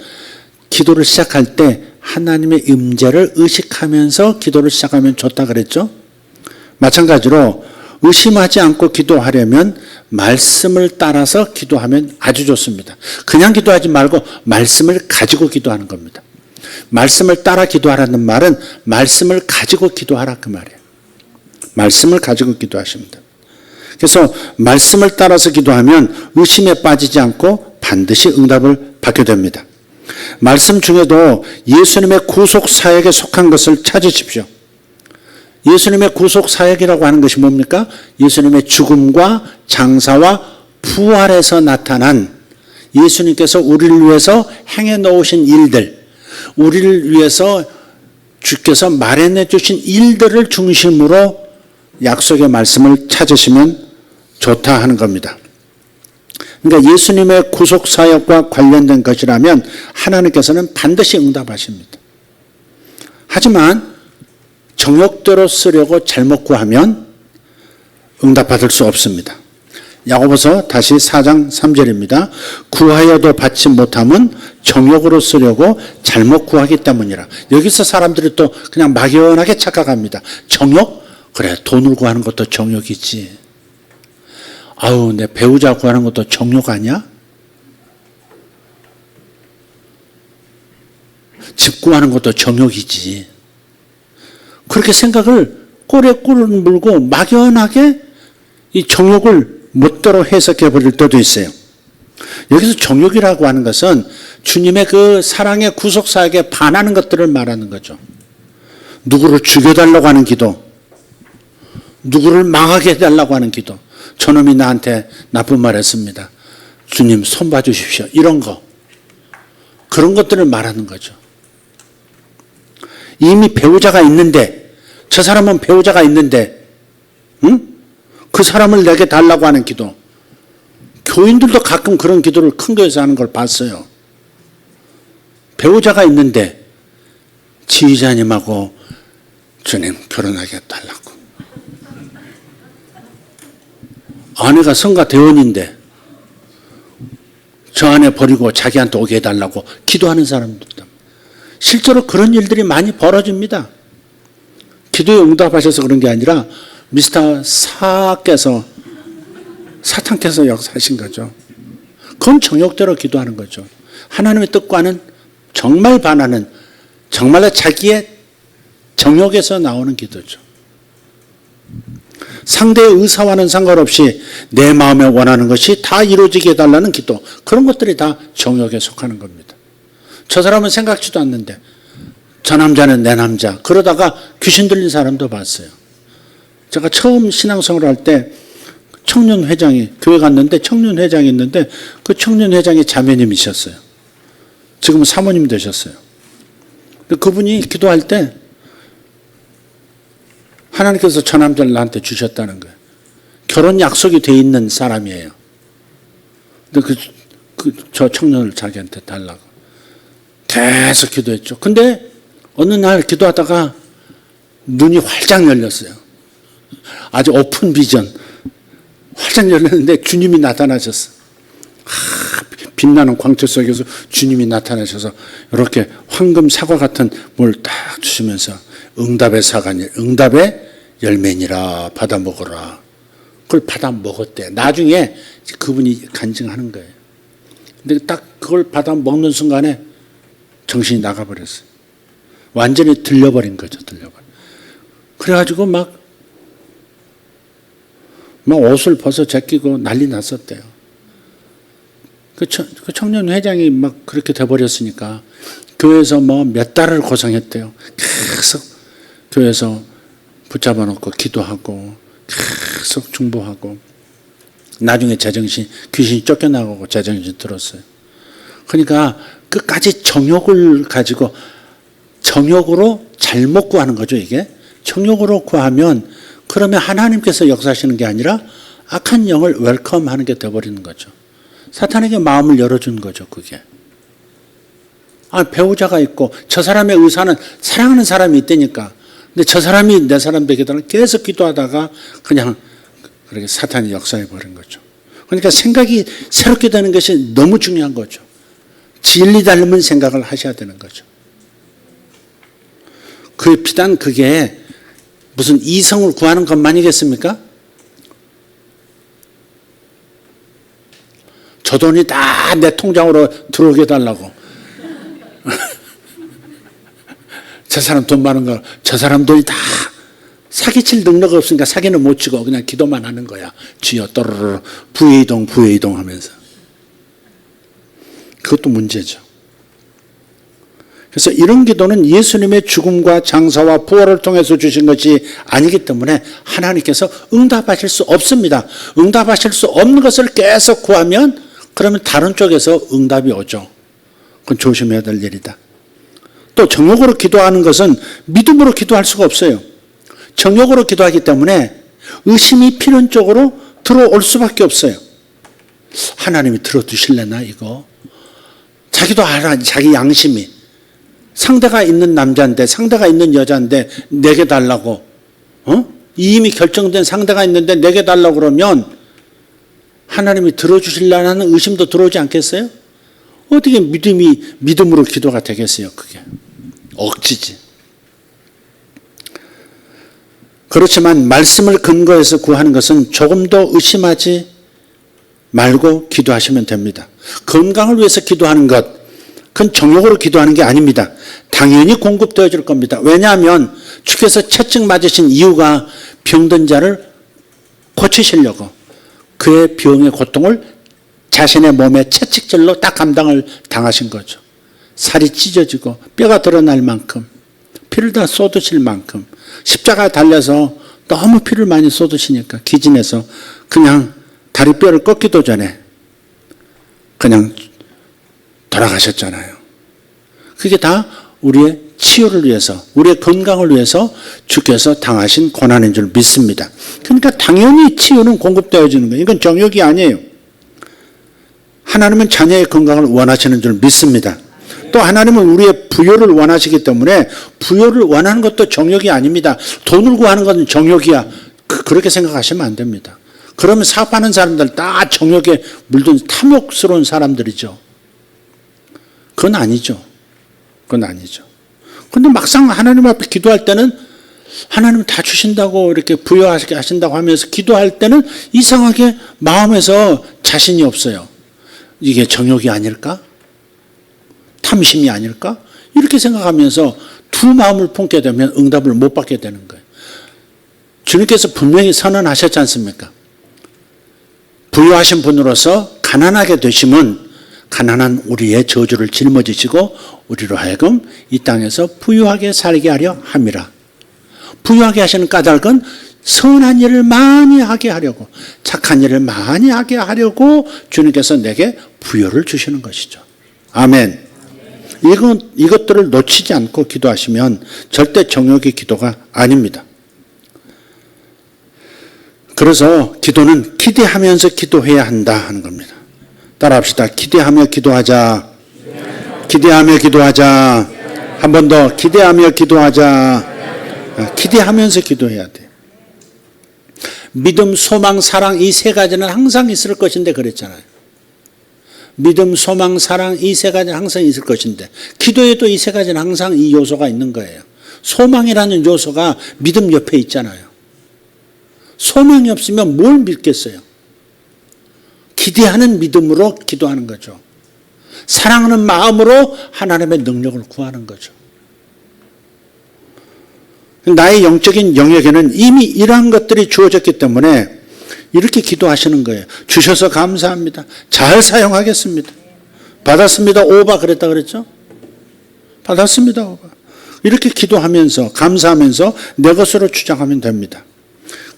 기도를 시작할 때 하나님의 임재를 의식하면서 기도를 시작하면 좋다 그랬죠? 마찬가지로 의심하지 않고 기도하려면 말씀을 따라서 기도하면 아주 좋습니다. 그냥 기도하지 말고 말씀을 가지고 기도하는 겁니다. 말씀을 따라 기도하라는 말은 말씀을 가지고 기도하라 그 말이에요. 말씀을 가지고 기도하십니다. 그래서 말씀을 따라서 기도하면 의심에 빠지지 않고 반드시 응답을 받게 됩니다. 말씀 중에도 예수님의 구속 사역에 속한 것을 찾으십시오. 예수님의 구속 사역이라고 하는 것이 뭡니까? 예수님의 죽음과 장사와 부활에서 나타난 예수님께서 우리를 위해서 행해 놓으신 일들, 우리를 위해서 주께서 마련해 주신 일들을 중심으로 약속의 말씀을 찾으시면 좋다 하는 겁니다. 그러니까 예수님의 구속 사역과 관련된 것이라면 하나님께서는 반드시 응답하십니다. 하지만 정욕대로 쓰려고 잘못 구하면 응답받을 수 없습니다. 야고보서 다시 4장 3절입니다. 구하여도 받지 못함은 정욕으로 쓰려고 잘못 구하기 때문이라. 여기서 사람들이 또 그냥 막연하게 착각합니다. 정욕? 그래, 돈을 구하는 것도 정욕이지. 아우, 내 배우자 구하는 것도 정욕 아니야? 집 구하는 것도 정욕이지. 그렇게 생각을 꼴에 꼴을 물고 막연하게 이 정욕을 멋대로 해석해 버릴 때도 있어요. 여기서 정욕이라고 하는 것은 주님의 그 사랑의 구속 사역에 반하는 것들을 말하는 거죠. 누구를 죽여달라고 하는 기도, 누구를 망하게 해달라고 하는 기도, 저놈이 나한테 나쁜 말 했습니다. 주님 손 봐주십시오. 이런 거, 그런 것들을 말하는 거죠. 이미 배우자가 있는데, 저 사람은 배우자가 있는데, 응? 그 사람을 내게 달라고 하는 기도. 교인들도 가끔 그런 기도를 큰 교회에서 하는 걸 봤어요. 배우자가 있는데 지휘자님하고 주님 결혼하게 해달라고. 아내가 성가 대원인데 저 아내 버리고 자기한테 오게 해달라고 기도하는 사람들도 실제로 그런 일들이 많이 벌어집니다. 기도에 응답하셔서 그런 게 아니라 미스터 사께서 사탄께서 역사하신 거죠. 그건 정욕대로 기도하는 거죠. 하나님의 뜻과는 정말 반하는, 정말로 자기의 정욕에서 나오는 기도죠. 상대의 의사와는 상관없이 내 마음에 원하는 것이 다 이루어지게 해달라는 기도, 그런 것들이 다 정욕에 속하는 겁니다. 저 사람은 생각지도 않는데 저 남자는 내 남자, 그러다가 귀신 들린 사람도 봤어요. 제가 처음 신앙생활을 할 때 청년회장이, 교회 갔는데 청년회장이 있는데 그 청년회장이 자매님이셨어요. 지금은 사모님 되셨어요. 그분이 기도할 때 하나님께서 저 남자를 나한테 주셨다는 거예요. 결혼 약속이 돼 있는 사람이에요. 근데 저 청년을 자기한테 달라고 계속 기도했죠. 근데 어느 날 기도하다가 눈이 활짝 열렸어요. 아주 오픈 비전. 활짝 열렸는데 주님이 나타나셨어. 빛나는 광채 속에서 주님이 나타나셔서 이렇게 황금 사과 같은 물 딱 주시면서 응답의 사과니, 응답의 열매니라 받아 먹어라. 그걸 받아 먹었대. 나중에 그분이 간증하는 거예요. 근데 딱 그걸 받아 먹는 순간에 정신이 나가버렸어요. 완전히 들려버린 거죠. 들려버린. 그래가지고 막 옷을 벗어 제끼고 난리 났었대요. 그 청년 회장이 막 그렇게 돼버렸으니까 교회에서 몇 달을 고생했대요. 계속 교회에서 붙잡아 놓고 기도하고 계속 중보하고 나중에 제정신, 귀신이 쫓겨나가고 제정신 들었어요. 그러니까 끝까지 정욕을 가지고 정욕으로 잘못 구하는 거죠, 이게. 정욕으로 구하면 그러면 하나님께서 역사하시는 게 아니라 악한 영을 웰컴하는 게 되어버리는 거죠. 사탄에게 마음을 열어준 거죠, 그게. 배우자가 있고 저 사람의 의사는 사랑하는 사람이 있다니까. 근데 저 사람이 내 사람 되겠다는 계속 기도하다가 그냥 그렇게 사탄이 역사해 버린 거죠. 그러니까 생각이 새롭게 되는 것이 너무 중요한 거죠. 진리 닮은 생각을 하셔야 되는 거죠. 비단 그게 무슨 이성을 구하는 것만이겠습니까? 저 돈이 다 내 통장으로 들어오게 해달라고. 저 사람 돈 많은 거, 저 사람 돈이 다 사기칠 능력 없으니까 사기는 못 치고 그냥 기도만 하는 거야. 주여 또르르 부의동 부의동 하면서. 그것도 문제죠. 그래서 이런 기도는 예수님의 죽음과 장사와 부활을 통해서 주신 것이 아니기 때문에 하나님께서 응답하실 수 없습니다. 응답하실 수 없는 것을 계속 구하면 그러면 다른 쪽에서 응답이 오죠. 그건 조심해야 될 일이다. 또 정욕으로 기도하는 것은 믿음으로 기도할 수가 없어요. 정욕으로 기도하기 때문에 의심이 필연 쪽으로 들어올 수밖에 없어요. 하나님이 들어두실래나 이거? 자기도 알아. 자기 양심이. 상대가 있는 남자인데 상대가 있는 여자인데 내게 달라고. 이미 결정된 상대가 있는데 내게 달라고 그러면 하나님이 들어주실라는 의심도 들어오지 않겠어요? 어떻게 믿음으로 기도가 되겠어요, 그게. 억지지. 그렇지만 말씀을 근거해서 구하는 것은 조금 더 의심하지 말고 기도하시면 됩니다. 건강을 위해서 기도하는 것, 그건 정욕으로 기도하는 게 아닙니다. 당연히 공급되어 줄 겁니다. 왜냐하면 주께서 채찍 맞으신 이유가 병든 자를 고치시려고 그의 병의 고통을 자신의 몸에 채찍질로 딱 감당을 당하신 거죠. 살이 찢어지고 뼈가 드러날 만큼 피를 다 쏟으실 만큼 십자가에 달려서 너무 피를 많이 쏟으시니까 기진해서 그냥 다리뼈를 꺾기도 전에 그냥 돌아가셨잖아요. 그게 다 우리의 치유를 위해서, 우리의 건강을 위해서 주께서 당하신 고난인 줄 믿습니다. 그러니까 당연히 치유는 공급되어지는 거예요. 이건 정욕이 아니에요. 하나님은 자녀의 건강을 원하시는 줄 믿습니다. 또 하나님은 우리의 부요를 원하시기 때문에 부요를 원하는 것도 정욕이 아닙니다. 돈을 구하는 것은 정욕이야. 그렇게 생각하시면 안 됩니다. 그러면 사업하는 사람들 다 정욕에 물든 탐욕스러운 사람들이죠. 그건 아니죠. 그건 아니죠. 근데 막상 하나님 앞에 기도할 때는 하나님 다 주신다고 이렇게 부여하게 하신다고 하면서 기도할 때는 이상하게 마음에서 자신이 없어요. 이게 정욕이 아닐까? 탐심이 아닐까? 이렇게 생각하면서 두 마음을 품게 되면 응답을 못 받게 되는 거예요. 주님께서 분명히 선언하셨지 않습니까? 부유하신 분으로서 가난하게 되심은 가난한 우리의 저주를 짊어지시고 우리로 하여금 이 땅에서 부유하게 살게 하려 함이라. 부유하게 하시는 까닭은 선한 일을 많이 하게 하려고, 착한 일을 많이 하게 하려고 주님께서 내게 부여를 주시는 것이죠. 아멘. 이것들을 놓치지 않고 기도하시면 절대 정욕의 기도가 아닙니다. 그래서 기도는 기대하면서 기도해야 한다 하는 겁니다. 따라합시다. 기대하며 기도하자. 기대하며 기도하자. 한 번 더 기대하며 기도하자. 기대하면서 기도해야 돼요. 믿음, 소망, 사랑 이 세 가지는 항상 있을 것인데 그랬잖아요. 믿음, 소망, 사랑 이 세 가지는 항상 있을 것인데 기도에도 이 세 가지는 항상 이 요소가 있는 거예요. 소망이라는 요소가 믿음 옆에 있잖아요. 소망이 없으면 뭘 믿겠어요? 기대하는 믿음으로 기도하는 거죠. 사랑하는 마음으로 하나님의 능력을 구하는 거죠. 나의 영적인 영역에는 이미 이러한 것들이 주어졌기 때문에 이렇게 기도하시는 거예요. 주셔서 감사합니다. 잘 사용하겠습니다. 받았습니다. 오바 그랬다 그랬죠? 받았습니다. 오바. 이렇게 기도하면서 감사하면서 내 것으로 주장하면 됩니다.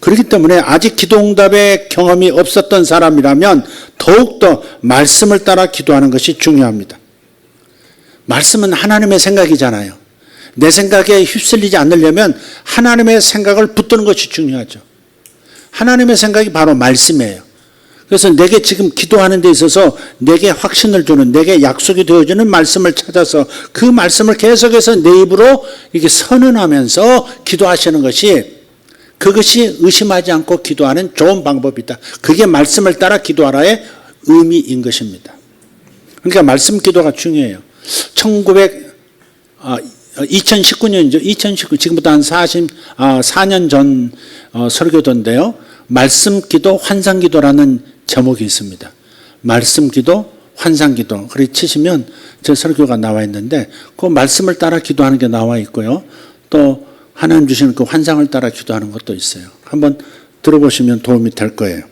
그렇기 때문에 아직 기도 응답의 경험이 없었던 사람이라면 더욱더 말씀을 따라 기도하는 것이 중요합니다. 말씀은 하나님의 생각이잖아요. 내 생각에 휩쓸리지 않으려면 하나님의 생각을 붙드는 것이 중요하죠. 하나님의 생각이 바로 말씀이에요. 그래서 내게 지금 기도하는 데 있어서 내게 확신을 주는, 내게 약속이 되어주는 말씀을 찾아서 그 말씀을 계속해서 내 입으로 이렇게 선언하면서 기도하시는 것이, 그것이 의심하지 않고 기도하는 좋은 방법이다. 그게 말씀을 따라 기도하라의 의미인 것입니다. 그러니까 말씀 기도가 중요해요. 2019년이죠. 2019, 지금부터 한 4년 전 설교도인데요. 말씀 기도, 환상 기도라는 제목이 있습니다. 말씀 기도, 환상 기도. 그렇게 치시면 제 설교가 나와 있는데 그 말씀을 따라 기도하는 게 나와 있고요. 또 하나님 주시는 그 환상을 따라 기도하는 것도 있어요. 한번 들어보시면 도움이 될 거예요.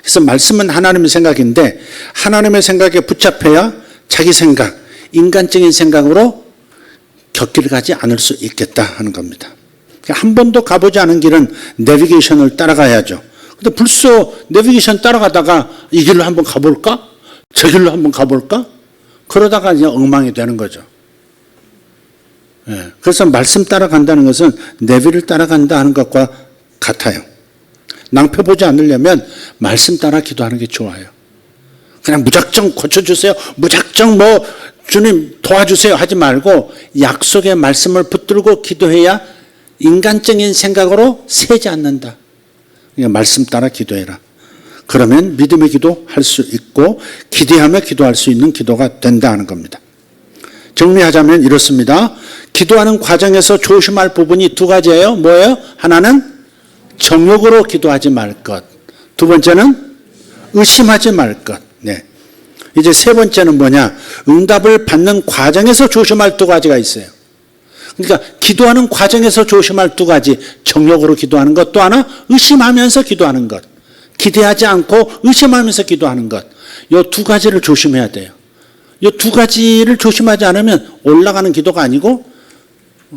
그래서 말씀은 하나님의 생각인데 하나님의 생각에 붙잡혀야 자기 생각, 인간적인 생각으로 곁길을 가지 않을 수 있겠다 하는 겁니다. 한 번도 가보지 않은 길은 내비게이션을 따라가야죠. 근데 벌써 내비게이션 따라가다가 이 길로 한번 가볼까? 저 길로 한번 가볼까? 그러다가 이제 엉망이 되는 거죠. 그래서 말씀 따라간다는 것은 내비를 따라간다 하는 것과 같아요. 낭패 보지 않으려면 말씀 따라 기도하는 게 좋아요. 그냥 무작정 고쳐주세요. 무작정 주님 도와주세요 하지 말고 약속의 말씀을 붙들고 기도해야 인간적인 생각으로 세지 않는다. 그러니까 말씀 따라 기도해라. 그러면 믿음의 기도 할 수 있고 기대하며 기도할 수 있는 기도가 된다 하는 겁니다. 정리하자면 이렇습니다. 기도하는 과정에서 조심할 부분이 두 가지예요. 뭐예요? 하나는 정욕으로 기도하지 말 것. 두 번째는 의심하지 말 것. 네. 이제 세 번째는 뭐냐? 응답을 받는 과정에서 조심할 두 가지가 있어요. 그러니까 기도하는 과정에서 조심할 두 가지. 정욕으로 기도하는 것, 또 하나 의심하면서 기도하는 것. 기대하지 않고 의심하면서 기도하는 것. 이 두 가지를 조심해야 돼요. 이 두 가지를 조심하지 않으면 올라가는 기도가 아니고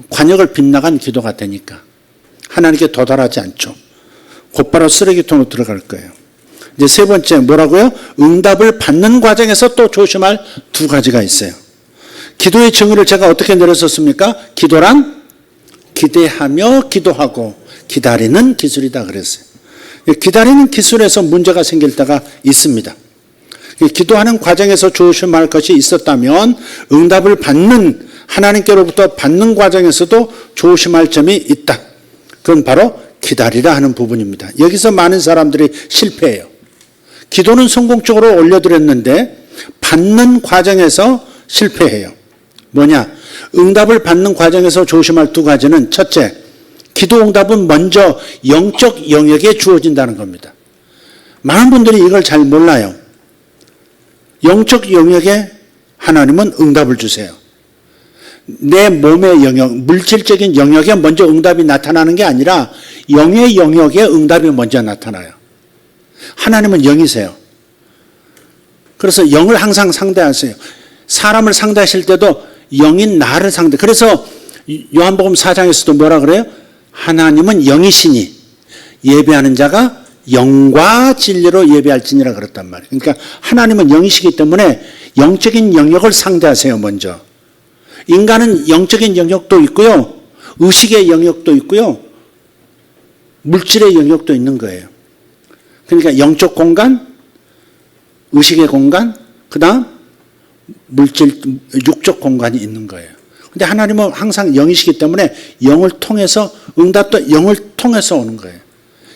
관역을 빗나간 기도가 되니까 하나님께 도달하지 않죠. 곧바로 쓰레기통으로 들어갈 거예요. 이제 세 번째 뭐라고요? 응답을 받는 과정에서 또 조심할 두 가지가 있어요. 기도의 정의를 제가 어떻게 내렸었습니까? 기도란 기대하며 기도하고 기다리는 기술이다 그랬어요. 기다리는 기술에서 문제가 생길 때가 있습니다. 기도하는 과정에서 조심할 것이 있었다면 응답을 받는 하나님께로부터 받는 과정에서도 조심할 점이 있다. 그건 바로 기다리라 하는 부분입니다. 여기서 많은 사람들이 실패해요. 기도는 성공적으로 올려드렸는데 받는 과정에서 실패해요. 뭐냐? 응답을 받는 과정에서 조심할 두 가지는 첫째, 기도 응답은 먼저 영적 영역에 주어진다는 겁니다. 많은 분들이 이걸 잘 몰라요. 영적 영역에 하나님은 응답을 주세요. 내 몸의 영역, 물질적인 영역에 먼저 응답이 나타나는 게 아니라 영의 영역에 응답이 먼저 나타나요. 하나님은 영이세요. 그래서 영을 항상 상대하세요. 사람을 상대하실 때도 영인 나를 상대. 그래서 요한복음 4장에서도 뭐라 그래요? 하나님은 영이시니 예배하는 자가 영과 진리로 예배할지니라 그랬단 말이에요. 그러니까 하나님은 영이시기 때문에 영적인 영역을 상대하세요. 먼저. 인간은 영적인 영역도 있고요. 의식의 영역도 있고요. 물질의 영역도 있는 거예요. 그러니까 영적 공간, 의식의 공간, 그 다음 물질, 육적 공간이 있는 거예요. 근데 하나님은 항상 영이시기 때문에 영을 통해서, 응답도 영을 통해서 오는 거예요.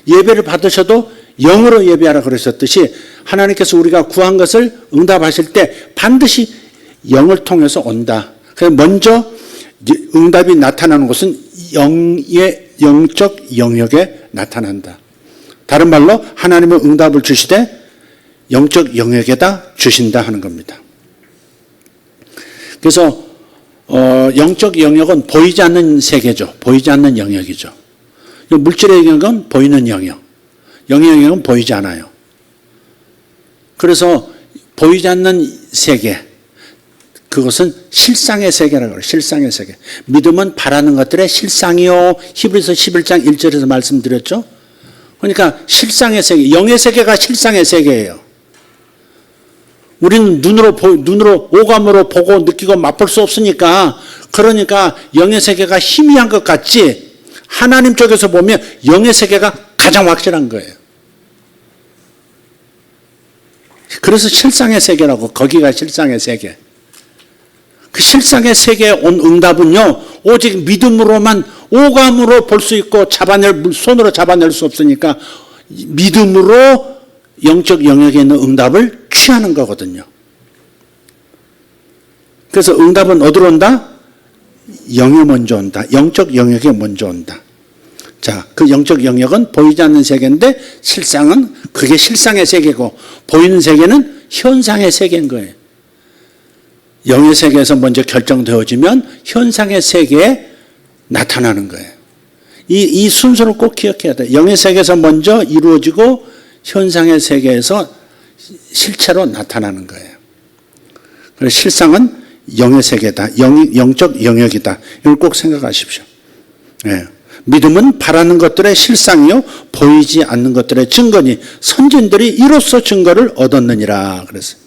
예배를 받으셔도 영으로 예배하라 그러셨듯이 하나님께서 우리가 구한 것을 응답하실 때 반드시 영을 통해서 온다. 그래서 먼저 응답이 나타나는 것은 영의 영적 영역에 나타난다. 다른 말로 하나님은 응답을 주시되 영적 영역에다 주신다 하는 겁니다. 그래서 영적 영역은 보이지 않는 세계죠. 보이지 않는 영역이죠. 물질의 영역은 보이는 영역. 영의 영역은 보이지 않아요. 그래서 보이지 않는 세계, 그것은 실상의 세계라고 해요. 실상의 세계. 믿음은 바라는 것들의 실상이요. 히브리서 11장 1절에서 말씀드렸죠. 그러니까 실상의 세계, 영의 세계가 실상의 세계예요. 우리는 눈으로 오감으로 보고 느끼고 맛볼 수 없으니까, 그러니까 영의 세계가 희미한 것 같지, 하나님 쪽에서 보면 영의 세계가 가장 확실한 거예요. 그래서 실상의 세계라고, 거기가 실상의 세계. 그 실상의 세계에 온 응답은요, 오직 믿음으로만, 오감으로 볼 수 있고 손으로 잡아낼 수 없으니까 믿음으로 영적 영역에 있는 응답을 취하는 거거든요. 그래서 응답은 어디로 온다? 영에 먼저 온다. 영적 영역에 먼저 온다. 자, 그 영적 영역은 보이지 않는 세계인데 실상은 그게 실상의 세계고, 보이는 세계는 현상의 세계인 거예요. 영의 세계에서 먼저 결정되어지면 현상의 세계에 나타나는 거예요. 이 순서를 꼭 기억해야 돼요. 영의 세계에서 먼저 이루어지고 현상의 세계에서 실체로 나타나는 거예요. 그래서 실상은 영의 세계다. 영적 영역이다. 이걸 꼭 생각하십시오. 네. 믿음은 바라는 것들의 실상이요, 보이지 않는 것들의 증거니 선진들이 이로써 증거를 얻었느니라 그랬어요.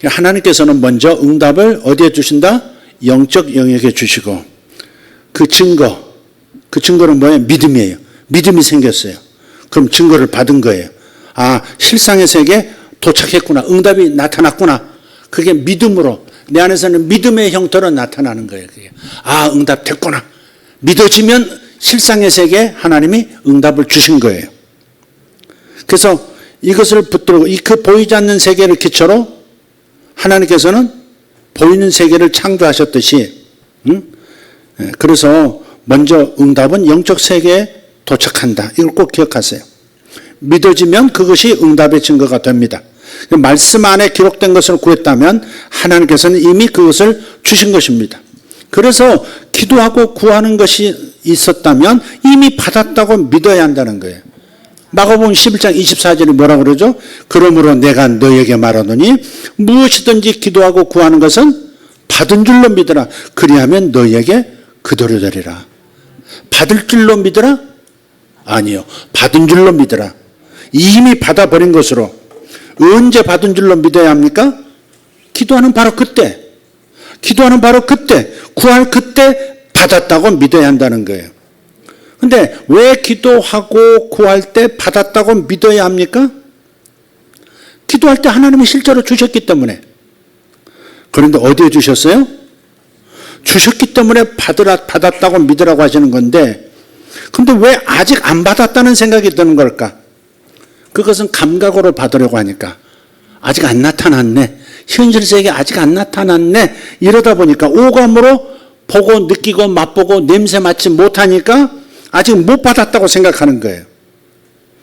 하나님께서는 먼저 응답을 어디에 주신다? 영적 영역에 주시고, 그 증거는 뭐예요? 믿음이에요. 믿음이 생겼어요. 그럼 증거를 받은 거예요. 아, 실상의 세계에 도착했구나. 응답이 나타났구나. 그게 믿음으로, 내 안에서는 믿음의 형태로 나타나는 거예요. 그게. 아, 응답 됐구나. 믿어지면 실상의 세계에 하나님이 응답을 주신 거예요. 그래서 이것을 붙들고, 그 보이지 않는 세계를 기초로 하나님께서는 보이는 세계를 창조하셨듯이, 그래서 먼저 응답은 영적 세계에 도착한다. 이걸 꼭 기억하세요. 믿어지면 그것이 응답의 증거가 됩니다. 말씀 안에 기록된 것을 구했다면 하나님께서는 이미 그것을 주신 것입니다. 그래서 기도하고 구하는 것이 있었다면 이미 받았다고 믿어야 한다는 거예요. 마가복음 11장 24절이 뭐라 그러죠? 그러므로 내가 너에게 말하노니 무엇이든지 기도하고 구하는 것은 받은 줄로 믿으라. 그리하면 너에게 그대로 되리라. 받을 줄로 믿으라? 아니요. 받은 줄로 믿으라. 이미 받아버린 것으로. 언제 받은 줄로 믿어야 합니까? 기도하는 바로 그때, 구할 그때 받았다고 믿어야 한다는 거예요. 근데 왜 기도하고 구할 때 받았다고 믿어야 합니까? 기도할 때 하나님이 실제로 주셨기 때문에. 그런데 어디에 주셨어요? 주셨기 때문에 받았다고 믿으라고 하시는 건데, 근데 왜 아직 안 받았다는 생각이 드는 걸까? 그것은 감각으로 받으려고 하니까. 아직 안 나타났네. 현실 세계에 아직 안 나타났네. 이러다 보니까 오감으로 보고 느끼고 맛보고 냄새 맡지 못하니까 아직 못 받았다고 생각하는 거예요.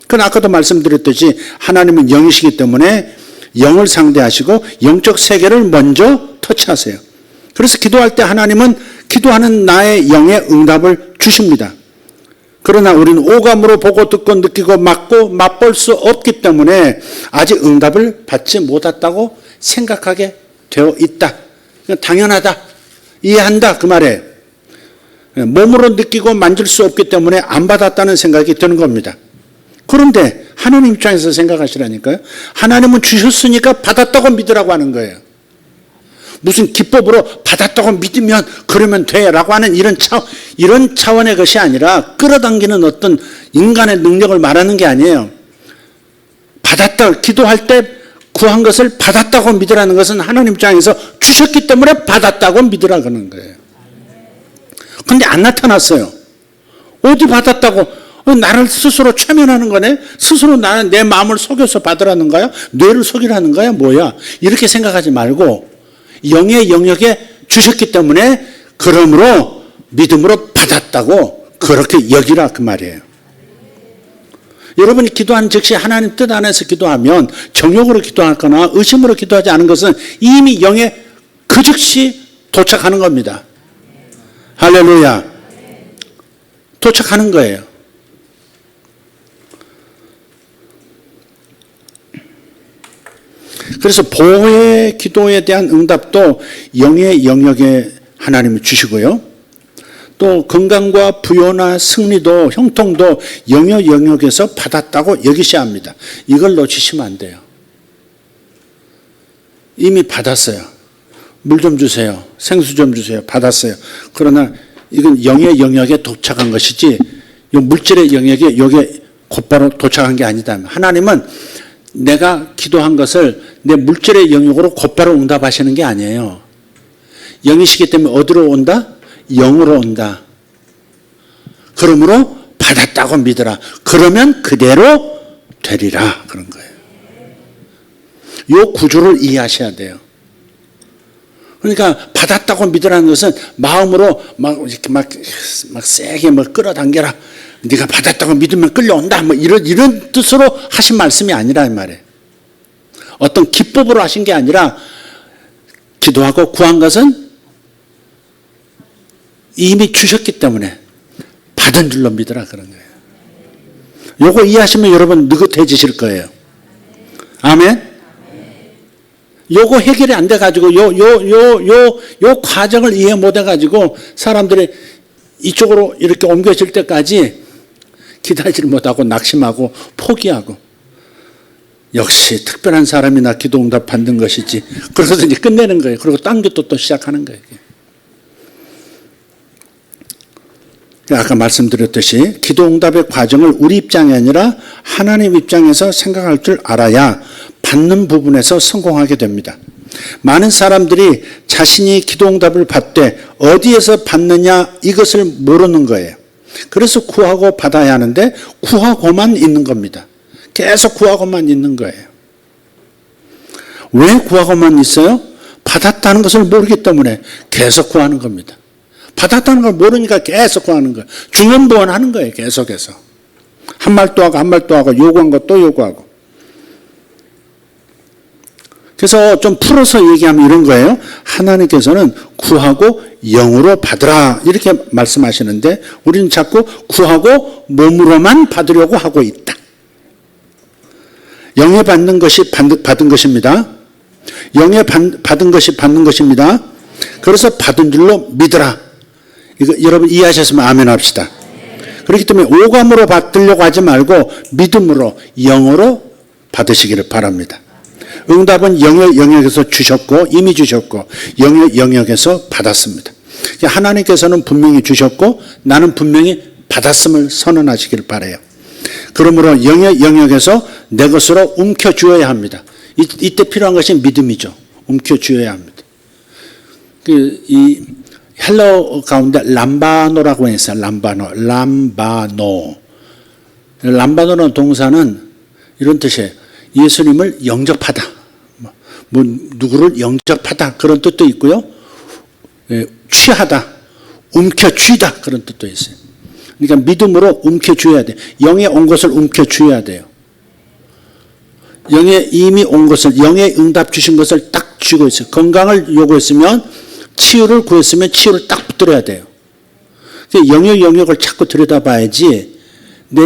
그건 아까도 말씀드렸듯이 하나님은 영이시기 때문에 영을 상대하시고 영적 세계를 먼저 터치하세요. 그래서 기도할 때 하나님은 기도하는 나의 영의 응답을 주십니다. 그러나 우리는 오감으로 보고 듣고 느끼고 맡고 맛볼 수 없기 때문에 아직 응답을 받지 못했다고 생각하게 되어 있다. 당연하다. 이해한다. 그 말에 몸으로 느끼고 만질 수 없기 때문에 안 받았다는 생각이 드는 겁니다. 그런데 하나님 입장에서 생각하시라니까요. 하나님은 주셨으니까 받았다고 믿으라고 하는 거예요. 무슨 기법으로 받았다고 믿으면 그러면 돼라고 하는 이런 차원의 것이 아니라 끌어당기는 어떤 인간의 능력을 말하는 게 아니에요. 받았다, 기도할 때 구한 것을 받았다고 믿으라는 것은 하나님 입장에서 주셨기 때문에 받았다고 믿으라고 하는 거예요. 근데 안 나타났어요. 어디 받았다고? 나를 스스로 최면하는 거네? 스스로 나는 내 마음을 속여서 받으라는 거야? 뇌를 속이라는 거야? 뭐야? 이렇게 생각하지 말고 영의 영역에 주셨기 때문에 그러므로 믿음으로 받았다고 그렇게 여기라 그 말이에요. 여러분이 기도하는 즉시 하나님 뜻 안에서 기도하면 정욕으로 기도하거나 의심으로 기도하지 않은 것은 이미 영에 그 즉시 도착하는 겁니다. 할렐루야. 도착하는 거예요. 그래서 보호의 기도에 대한 응답도 영의 영역에 하나님이 주시고요. 또 건강과 부여나 승리도 형통도 영의 영역에서 받았다고 여기셔야 합니다. 이걸 놓치시면 안 돼요. 이미 받았어요. 물 좀 주세요. 생수 좀 주세요. 받았어요. 그러나 이건 영의 영역에 도착한 것이지 이 물질의 영역에 여기에 곧바로 도착한 게 아니다. 하나님은 내가 기도한 것을 내 물질의 영역으로 곧바로 응답하시는 게 아니에요. 영이시기 때문에 어디로 온다? 영으로 온다. 그러므로 받았다고 믿으라. 그러면 그대로 되리라. 그런 거예요. 이 구조를 이해하셔야 돼요. 그러니까 받았다고 믿으라는 것은 마음으로 이렇게 세게 끌어당겨라. 네가 받았다고 믿으면 끌려온다. 이런 뜻으로 하신 말씀이 아니라 이 말이에요. 어떤 기법으로 하신 게 아니라 기도하고 구한 것은 이미 주셨기 때문에 받은 줄로 믿으라 그런 거예요. 요거 이해하시면 여러분 느긋해지실 거예요. 아멘. 요거 해결이 안 돼가지고 요 과정을 이해 못 해가지고 사람들이 이쪽으로 이렇게 옮겨질 때까지 기다리지 못하고 낙심하고 포기하고 역시 특별한 사람이나 기도 응답 받는 것이지 그러고서 이제 끝내는 거예요. 그리고 딴 것도 또 시작하는 거예요. 아까 말씀드렸듯이 기도 응답의 과정을 우리 입장이 아니라 하나님 입장에서 생각할 줄 알아야 받는 부분에서 성공하게 됩니다. 많은 사람들이 자신이 기도 응답을 받되 어디에서 받느냐 이것을 모르는 거예요. 그래서 구하고 받아야 하는데 구하고만 있는 겁니다. 계속 구하고만 있는 거예요. 왜 구하고만 있어요? 받았다는 것을 모르기 때문에 계속 구하는 겁니다. 받았다는 걸 모르니까 계속 구하는 거예요. 중언부언하는 거예요. 계속해서. 한 말 또 하고 한 말 또 하고 요구한 거 또 요구하고. 그래서 좀 풀어서 얘기하면 이런 거예요. 하나님께서는 구하고 영으로 받으라 이렇게 말씀하시는데 우리는 자꾸 구하고 몸으로만 받으려고 하고 있다. 영에 받는 것이 받은 것입니다. 영에 받은 것이 받는 것입니다. 그래서 받은 줄로 믿으라. 이거 여러분 이해하셨으면 아멘 합시다. 그렇기 때문에 오감으로 받으려고 하지 말고 믿음으로 영으로 받으시기를 바랍니다. 응답은 영의 영역에서 주셨고 이미 주셨고 영의 영역에서 받았습니다. 하나님께서는 분명히 주셨고 나는 분명히 받았음을 선언하시길 바라요. 그러므로 영의 영역에서 내 것으로 움켜쥐어야 합니다. 이때 필요한 것이 믿음이죠. 움켜쥐어야 합니다. 이 헬러 가운데 람바노라고 했어요. 람바노라는 동사는 이런 뜻이에요. 예수님을 영접하다. 뭐 누구를 영접하다 그런 뜻도 있고요. 취하다, 움켜쥐다 그런 뜻도 있어요. 그러니까 믿음으로 움켜쥐어야 돼요. 영에 온 것을 움켜쥐어야 돼요. 영에 이미 온 것을, 영에 응답 주신 것을 딱 쥐고 있어요. 건강을 요구했으면, 치유를 구했으면 치유를 딱 붙들어야 돼요. 영의 영역을 자꾸 들여다봐야지 내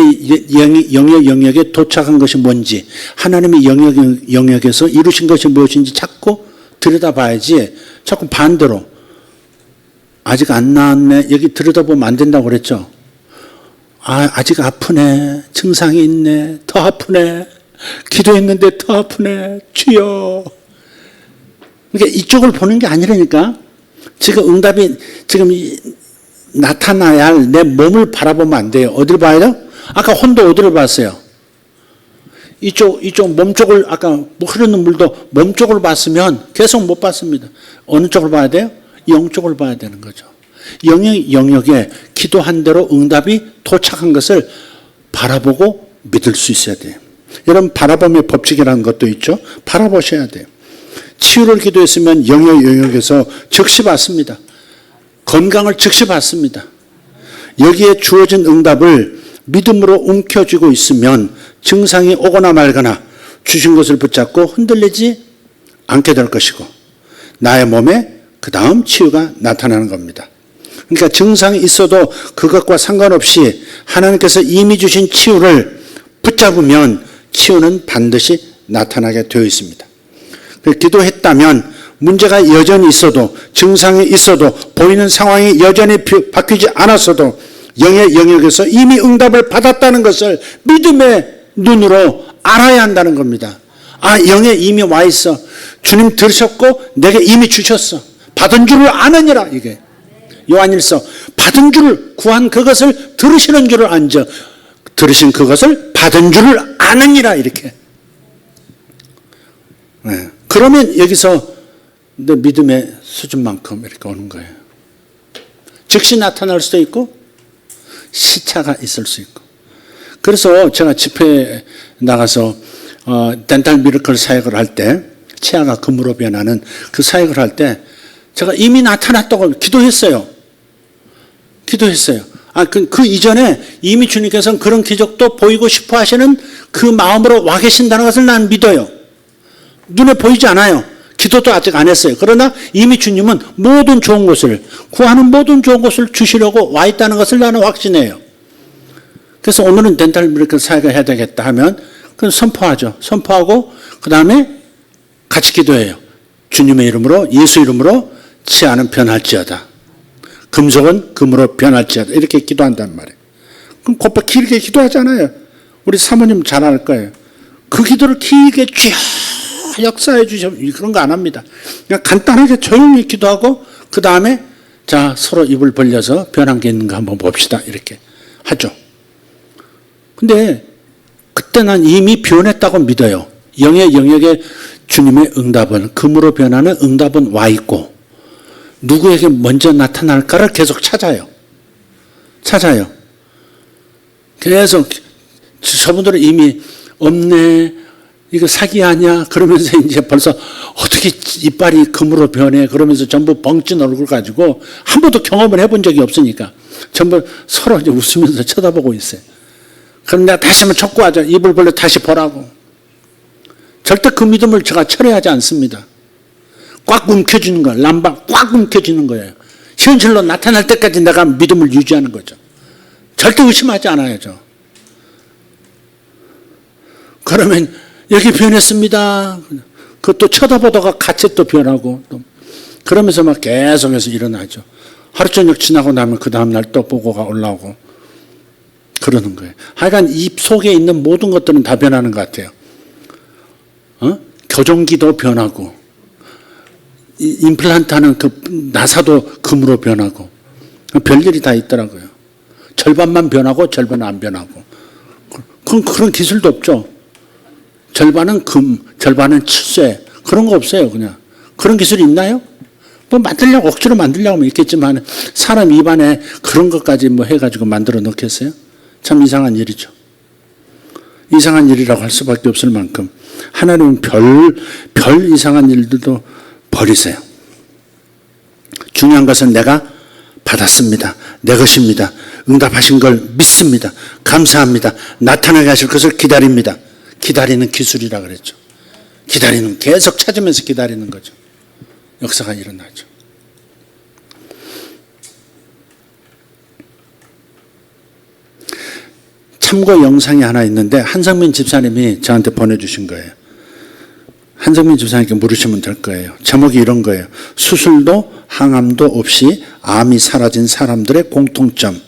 영의 영역에 도착한 것이 뭔지, 하나님의 영역에서 이루신 것이 무엇인지 자꾸 들여다봐야지 자꾸 반대로 아직 안 나았네, 여기 들여다보면 안 된다고 그랬죠. 아직 아프네, 증상이 있네, 더 아프네, 기도했는데 더 아프네, 주여. 그러니까 이쪽을 보는 게 아니라니까. 지금 응답이 지금 나타나야 할 내 몸을 바라보면 안 돼요. 어디를 봐야 돼요? 아까 혼도 어디를 봤어요? 이쪽 몸 쪽을, 아까 뭐 흐르는 물도 몸 쪽을 봤으면 계속 못 봤습니다. 어느 쪽을 봐야 돼요? 영 쪽을 봐야 되는 거죠. 영역에 기도한 대로 응답이 도착한 것을 바라보고 믿을 수 있어야 돼요. 여러분, 바라봄의 법칙이라는 것도 있죠. 바라보셔야 돼요. 치유를 기도했으면 영역에서 즉시 받습니다. 건강을 즉시 받습니다. 여기에 주어진 응답을 믿음으로 움켜쥐고 있으면 증상이 오거나 말거나 주신 것을 붙잡고 흔들리지 않게 될 것이고 나의 몸에 그 다음 치유가 나타나는 겁니다. 그러니까 증상이 있어도 그것과 상관없이 하나님께서 이미 주신 치유를 붙잡으면 치유는 반드시 나타나게 되어 있습니다. 기도했다면 문제가 여전히 있어도, 증상이 있어도, 보이는 상황이 여전히 바뀌지 않았어도 영의 영역에서 이미 응답을 받았다는 것을 믿음의 눈으로 알아야 한다는 겁니다. 영에 이미 와 있어. 주님 들으셨고 내게 이미 주셨어. 받은 줄을 아느니라. 이게 요한일서, 받은 줄을, 구한 그것을 들으시는 줄을 안저, 들으신 그것을 받은 줄을 아느니라. 이렇게. 네. 그러면 여기서 내 믿음의 수준만큼 이렇게 오는 거예요. 즉시 나타날 수도 있고 시차가 있을 수 있고. 그래서 제가 집회에 나가서 덴탈 미러클 사역을 할 때, 치아가 금으로 변하는 그 사역을 할 때 제가 이미 나타났다고 기도했어요. 그 이전에 이미 주님께서는 그런 기적도 보이고 싶어 하시는 그 마음으로 와 계신다는 것을 난 믿어요. 눈에 보이지 않아요. 기도도 아직 안 했어요. 그러나 이미 주님은 모든 좋은 것을, 구하는 모든 좋은 것을 주시려고 와 있다는 것을 나는 확신해요. 그래서 오늘은 덴탈 미러클 사역을 해야 되겠다 하면 그건 선포하죠. 선포하고 그 다음에 같이 기도해요. 주님의 이름으로, 예수 이름으로 치아는 변할지어다. 금속은 금으로 변할지어다. 이렇게 기도한단 말이에요. 그럼 곧바로 길게 기도하잖아요. 우리 사모님 잘 알 거예요. 그 기도를 길게 쥐어 역사해 주셔, 그런 거 안 합니다. 그냥 간단하게 조용히 기도하고 그 다음에 자, 서로 입을 벌려서 변한 게 있는가 한번 봅시다. 이렇게 하죠. 근데 그때 난 이미 변했다고 믿어요. 영의 영역에 주님의 응답은, 금으로 변하는 응답은 와 있고 누구에게 먼저 나타날까를 계속 찾아요. 계속 저분들은 이미 없네, 이거 사기 아니야? 그러면서 이제 벌써 어떻게 이빨이 금으로 변해? 그러면서 전부 벙찐 얼굴 가지고 한 번도 경험을 해본 적이 없으니까 전부 서로 이제 웃으면서 쳐다보고 있어요. 그럼 내가 다시 한번 촉구하죠. 입을 벌려 다시 보라고. 절대 그 믿음을 제가 철회하지 않습니다. 꽉 움켜쥐는 거예요. 람바 꽉 움켜쥐는 거예요. 현실로 나타날 때까지 내가 믿음을 유지하는 거죠. 절대 의심하지 않아요. 그러면 여기 변했습니다. 그것도 쳐다보다가 같이 또 변하고, 또 그러면서 막 계속해서 일어나죠. 하루 저녁 지나고 나면 그 다음날 또 보고가 올라오고 그러는 거예요. 하여간 입 속에 있는 모든 것들은 다 변하는 것 같아요. 교정기도 변하고 임플란트 하는 그 나사도 금으로 변하고 별일이 다 있더라고요. 절반만 변하고 절반은 안 변하고. 그런 기술도 없죠. 절반은 금, 절반은 칠쇠. 그런 거 없어요, 그냥. 그런 기술이 있나요? 뭐 만들려고, 억지로 만들려고 하면 있겠지만 사람 입안에 그런 것까지 뭐 해가지고 만들어 놓겠어요? 참 이상한 일이죠. 이상한 일이라고 할 수밖에 없을 만큼 하나님은 별 이상한 일들도 버리세요. 중요한 것은 내가 받았습니다. 내 것입니다. 응답하신 걸 믿습니다. 감사합니다. 나타나게 하실 것을 기다립니다. 기다리는 기술이라 그랬죠. 기다리는, 계속 찾으면서 기다리는 거죠. 역사가 일어나죠. 참고 영상이 하나 있는데 한성민 집사님이 저한테 보내주신 거예요. 한성민 집사님께 물으시면 될 거예요. 제목이 이런 거예요. 수술도 항암도 없이 암이 사라진 사람들의 공통점.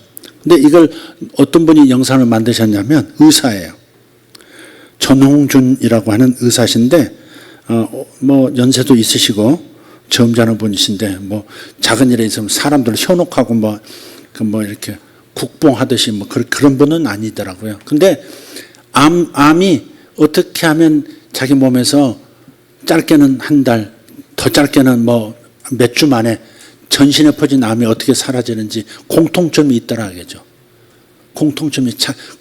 근데 이걸 어떤 분이 영상을 만드셨냐면 의사예요. 전홍준이라고 하는 의사신데 뭐 연세도 있으시고 점잖은 분이신데 뭐 작은 일에 있으면 사람들을 현혹하고 뭐 이렇게 국뽕하듯이 뭐 그런 분은 아니더라고요. 근데 암이 어떻게 하면 자기 몸에서 짧게는 한 달, 더 짧게는 뭐 몇 주 만에 전신에 퍼진 암이 어떻게 사라지는지 공통점이 있더라 하겠죠. 공통점이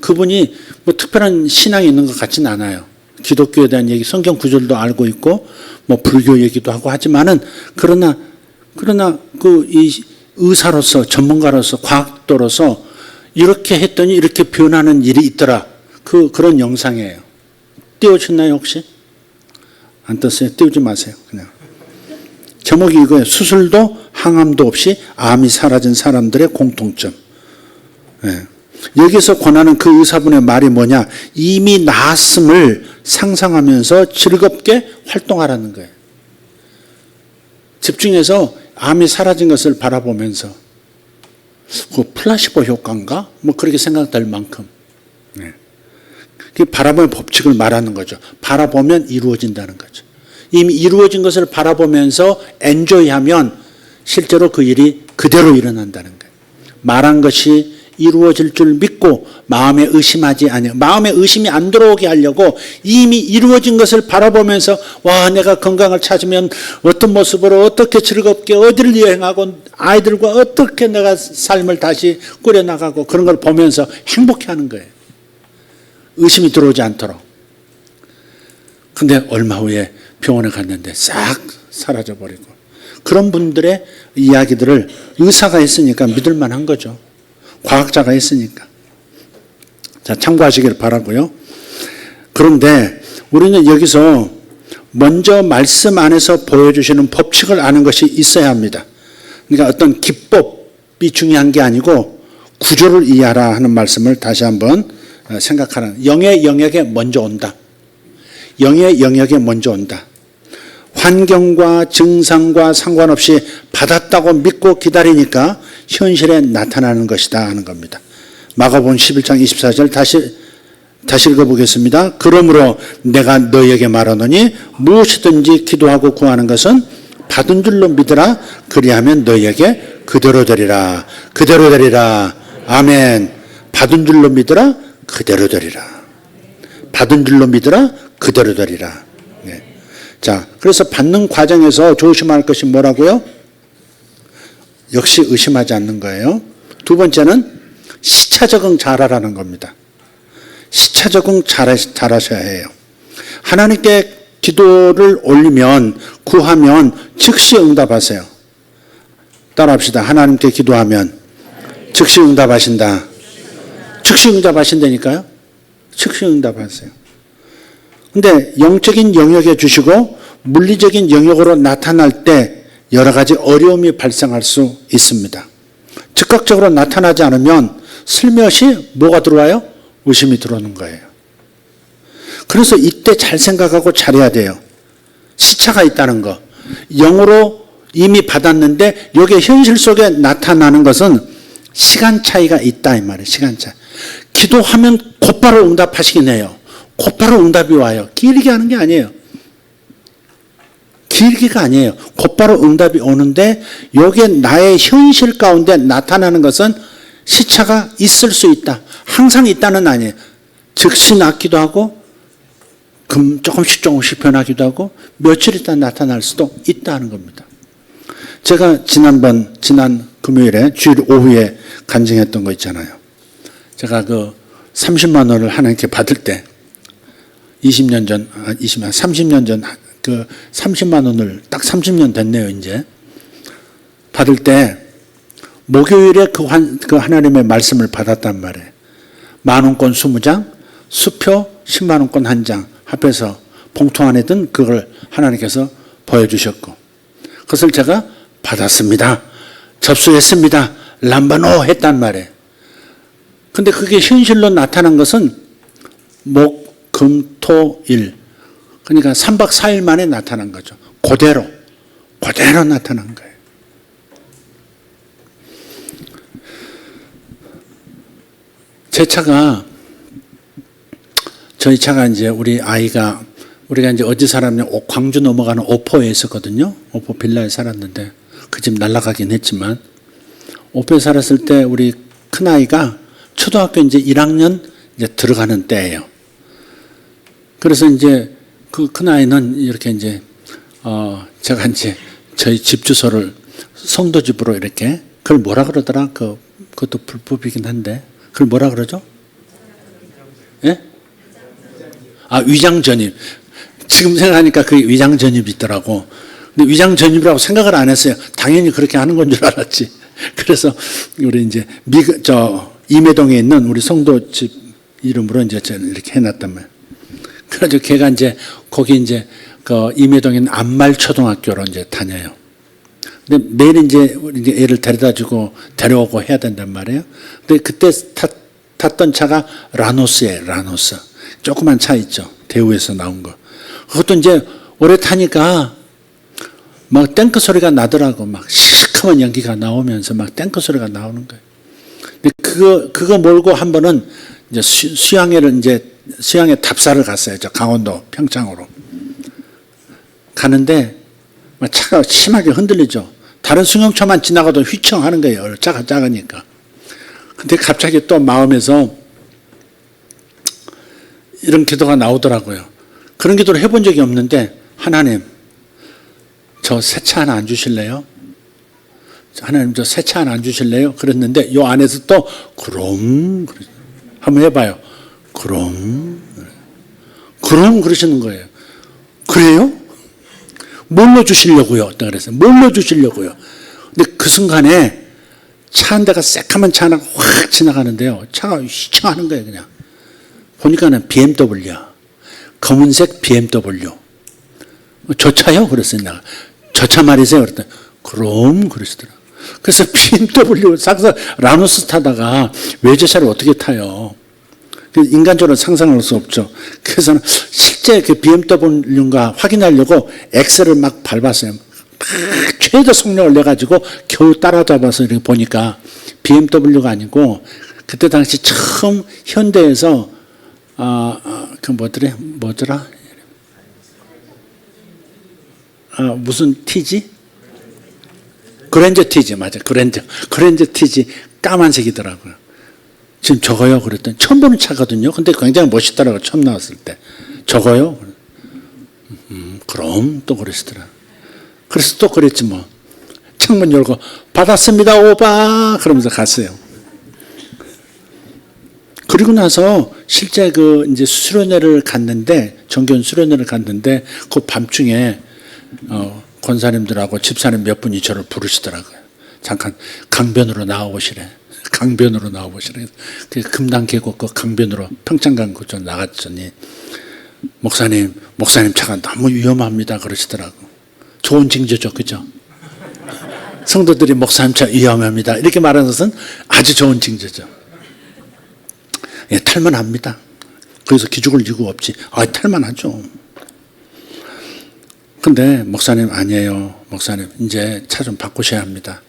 그분이 뭐 특별한 신앙이 있는 것 같지는 않아요. 기독교에 대한 얘기, 성경 구절도 알고 있고 뭐 불교 얘기도 하고 하지만은 그러나 이 의사로서 전문가로서 과학도로서 이렇게 했더니 이렇게 변하는 일이 있더라. 그런 영상이에요. 띄워주나요 혹시? 안 떴어요? 띄우지 마세요. 그냥. 제목이 이거예요. 수술도 항암도 없이 암이 사라진 사람들의 공통점. 네. 여기서 권하는 그 의사분의 말이 뭐냐? 이미 나았음을 상상하면서 즐겁게 활동하라는 거예요. 집중해서 암이 사라진 것을 바라보면서 그 플라시보 효과인가? 뭐 그렇게 생각될 만큼. 네. 그 바라보는 법칙을 말하는 거죠. 바라보면 이루어진다는 거죠. 이미 이루어진 것을 바라보면서 엔조이하면 실제로 그 일이 그대로 일어난다는 거예요. 말한 것이 이루어질 줄 믿고 마음에 의심하지 아니하고 마음에 의심이 안 들어오게 하려고 이미 이루어진 것을 바라보면서 와 내가 건강을 찾으면 어떤 모습으로 어떻게 즐겁게 어디를 여행하고 아이들과 어떻게 내가 삶을 다시 꾸려나가고 그런 걸 보면서 행복해하는 거예요. 의심이 들어오지 않도록. 근데 얼마 후에 병원에 갔는데 싹 사라져버리고 그런 분들의 이야기들을 의사가 했으니까 믿을 만한 거죠. 과학자가 했으니까. 자, 참고하시길 바라고요. 그런데 우리는 여기서 먼저 말씀 안에서 보여주시는 법칙을 아는 것이 있어야 합니다. 그러니까 어떤 기법이 중요한 게 아니고 구조를 이해하라 하는 말씀을 다시 한번 생각하는. 영의 영역에 먼저 온다. 영의 영역에 먼저 온다. 환경과 증상과 상관없이 받았다고 믿고 기다리니까 현실에 나타나는 것이다 하는 겁니다. 마가복음 11장 24절 다시 읽어보겠습니다. 그러므로 내가 너희에게 말하노니 무엇이든지 기도하고 구하는 것은 받은 줄로 믿으라. 그리하면 너희에게 그대로 되리라. 그대로 되리라. 아멘. 받은 줄로 믿으라. 그대로 되리라. 받은 줄로 믿으라. 그대로 되리라. 네. 자, 그래서 받는 과정에서 조심할 것이 뭐라고요? 역시 의심하지 않는 거예요. 두 번째는 시차 적응 잘하라는 겁니다. 시차 적응 잘하셔야 해요. 하나님께 기도를 올리면 구하면 즉시 응답하세요. 따라합시다. 하나님께 기도하면 즉시 응답하신다. 즉시 응답하신다니까요. 즉시 응답하세요. 근데 영적인 영역에 주시고 물리적인 영역으로 나타날 때 여러 가지 어려움이 발생할 수 있습니다. 즉각적으로 나타나지 않으면 슬며시 뭐가 들어와요? 의심이 들어오는 거예요. 그래서 이때 잘 생각하고 잘해야 돼요. 시차가 있다는 거. 영으로 이미 받았는데 이게 현실 속에 나타나는 것은 시간 차이가 있다 이 말이에요. 시간 차이. 기도하면 곧바로 응답하시긴 해요. 곧바로 응답이 와요. 길게 하는 게 아니에요. 길기가 아니에요. 곧바로 응답이 오는데 이게 나의 현실 가운데 나타나는 것은 시차가 있을 수 있다. 항상 있다는 아니에요. 즉시 낫기도 하고 조금씩 변하기도 하고 며칠 있다 나타날 수도 있다는 겁니다. 제가 지난 금요일에 주일 오후에 간증했던 거 있잖아요. 제가 그 30만 원을 하나님께 받을 때 30년 전 그 30만 원을 딱 30년 됐네요, 이제. 받을 때 목요일에 그 하나님의 말씀을 받았단 말이에요. 10,000원권 20장, 수표 10만 원권 1장 합해서 봉투 안에 든 그걸 하나님께서 보여주셨고, 그것을 제가 받았습니다. 접수했습니다. 람바노 했단 말이에요. 근데 그게 현실로 나타난 것은 목, 금, 토, 일. 그러니까 3박 4일 만에 나타난 거죠. 그대로 나타난 거예요. 저희 차가 이제 우리가 이제 어디 살았냐, 광주 넘어가는 오포에 있었거든요. 오포 빌라에 살았는데 그 집 날아가긴 했지만, 오포에 살았을 때 우리 큰아이가 초등학교 이제 1학년 이제 들어가는 때예요. 그래서 이제 그 큰아이는 이렇게 이제, 제가 이제 저희 집 주소를 성도 집으로 이렇게, 그걸 뭐라 그러더라? 그것도 불법이긴 한데, 그걸 뭐라 그러죠? 예? 위장 전입. 지금 생각하니까 그게 위장 전입이 있더라고. 근데 위장 전입이라고 생각을 안 했어요. 당연히 그렇게 하는 건 줄 알았지. 그래서 우리 이제 임해동에 있는 우리 성도 집 이름으로 이제 이렇게 해놨단 말이에요. 그래서 걔가 이제 거기 이제 그 임해동에 있는 안말초등학교로 이제 다녀요. 근데 매일 이제 애를 데려다주고 데려오고 해야 된단 말이에요. 근데 그때 탔던 차가 라노스예요. 라노스. 조그만 차 있죠. 대우에서 나온 거. 그것도 이제 오래 타니까 막 탱크 소리가 나더라고. 막 시커먼 연기가 나오면서 막 탱크 소리가 나오는 거예요. 근데 그거 몰고 한 번은 이제 수양에 답사를 갔어요. 저 강원도 평창으로. 가는데 막 차가 심하게 흔들리죠. 다른 승용차만 지나가도 휘청하는 거예요. 차가 작으니까. 근데 갑자기 또 마음에서 이런 기도가 나오더라고요. 그런 기도를 해본 적이 없는데, 하나님, 저 새 차 하나 안 주실래요? 하나님, 저 새 차 하나 안 주실래요? 그랬는데 요 안에서 또 그럼 한번 해봐요. 그럼 그러시는 거예요. 그래요? 뭘로 주시려고요? 그랬어요. 뭘로 주시려고요? 근데 그 순간에 차 한 대가 새까만 차 하나가 확 지나가는데요. 차가 휘청하는 거예요, 그냥. 보니까는 BMW야. 검은색 BMW. 저 차요? 그랬어요, 내가. 저 차 말이세요? 그랬더니, 그럼, 그러시더라고요. 그래서 BMW, 라노스 타다가 외제차를 어떻게 타요? 인간적으로 상상할 수 없죠. 그래서 실제 그 BMW인가 확인하려고 엑셀을 막 밟았어요. 막 최대 속력을 내가지고 겨우 따라잡아서 이렇게 보니까 BMW가 아니고, 그때 당시 처음 현대에서 뭐더라? 무슨 T지? 그랜저 T지, 맞아. 그랜저 T지, 까만색이더라고요. 지금 저거요? 그랬더니 처음 보는 차거든요. 근데 굉장히 멋있더라고요. 처음 나왔을 때. 저거요? 그럼 또 그러시더라. 그래서 또 그랬지 뭐. 창문 열고 받았습니다, 오바! 그러면서 갔어요. 그리고 나서 실제 이제 수련회를 갔는데, 정교원 수련회를 갔는데, 그 밤중에, 권사님들하고 집사님 몇 분이 저를 부르시더라고요. 잠깐 강변으로 나와보시래. 강변으로 나와보시래. 금당 계곡 그 강변으로 평창강 그쪽 나갔더니, 목사님 차가 너무 위험합니다. 그러시더라고. 좋은 징조죠. 그죠? 성도들이 목사님 차 위험합니다. 이렇게 말하는 것은 아주 좋은 징조죠. 예, 탈만합니다. 거기서 기죽을 이유가 없지. 탈만하죠. 근데 목사님 아니에요. 목사님 이제 차 좀 바꾸셔야 합니다.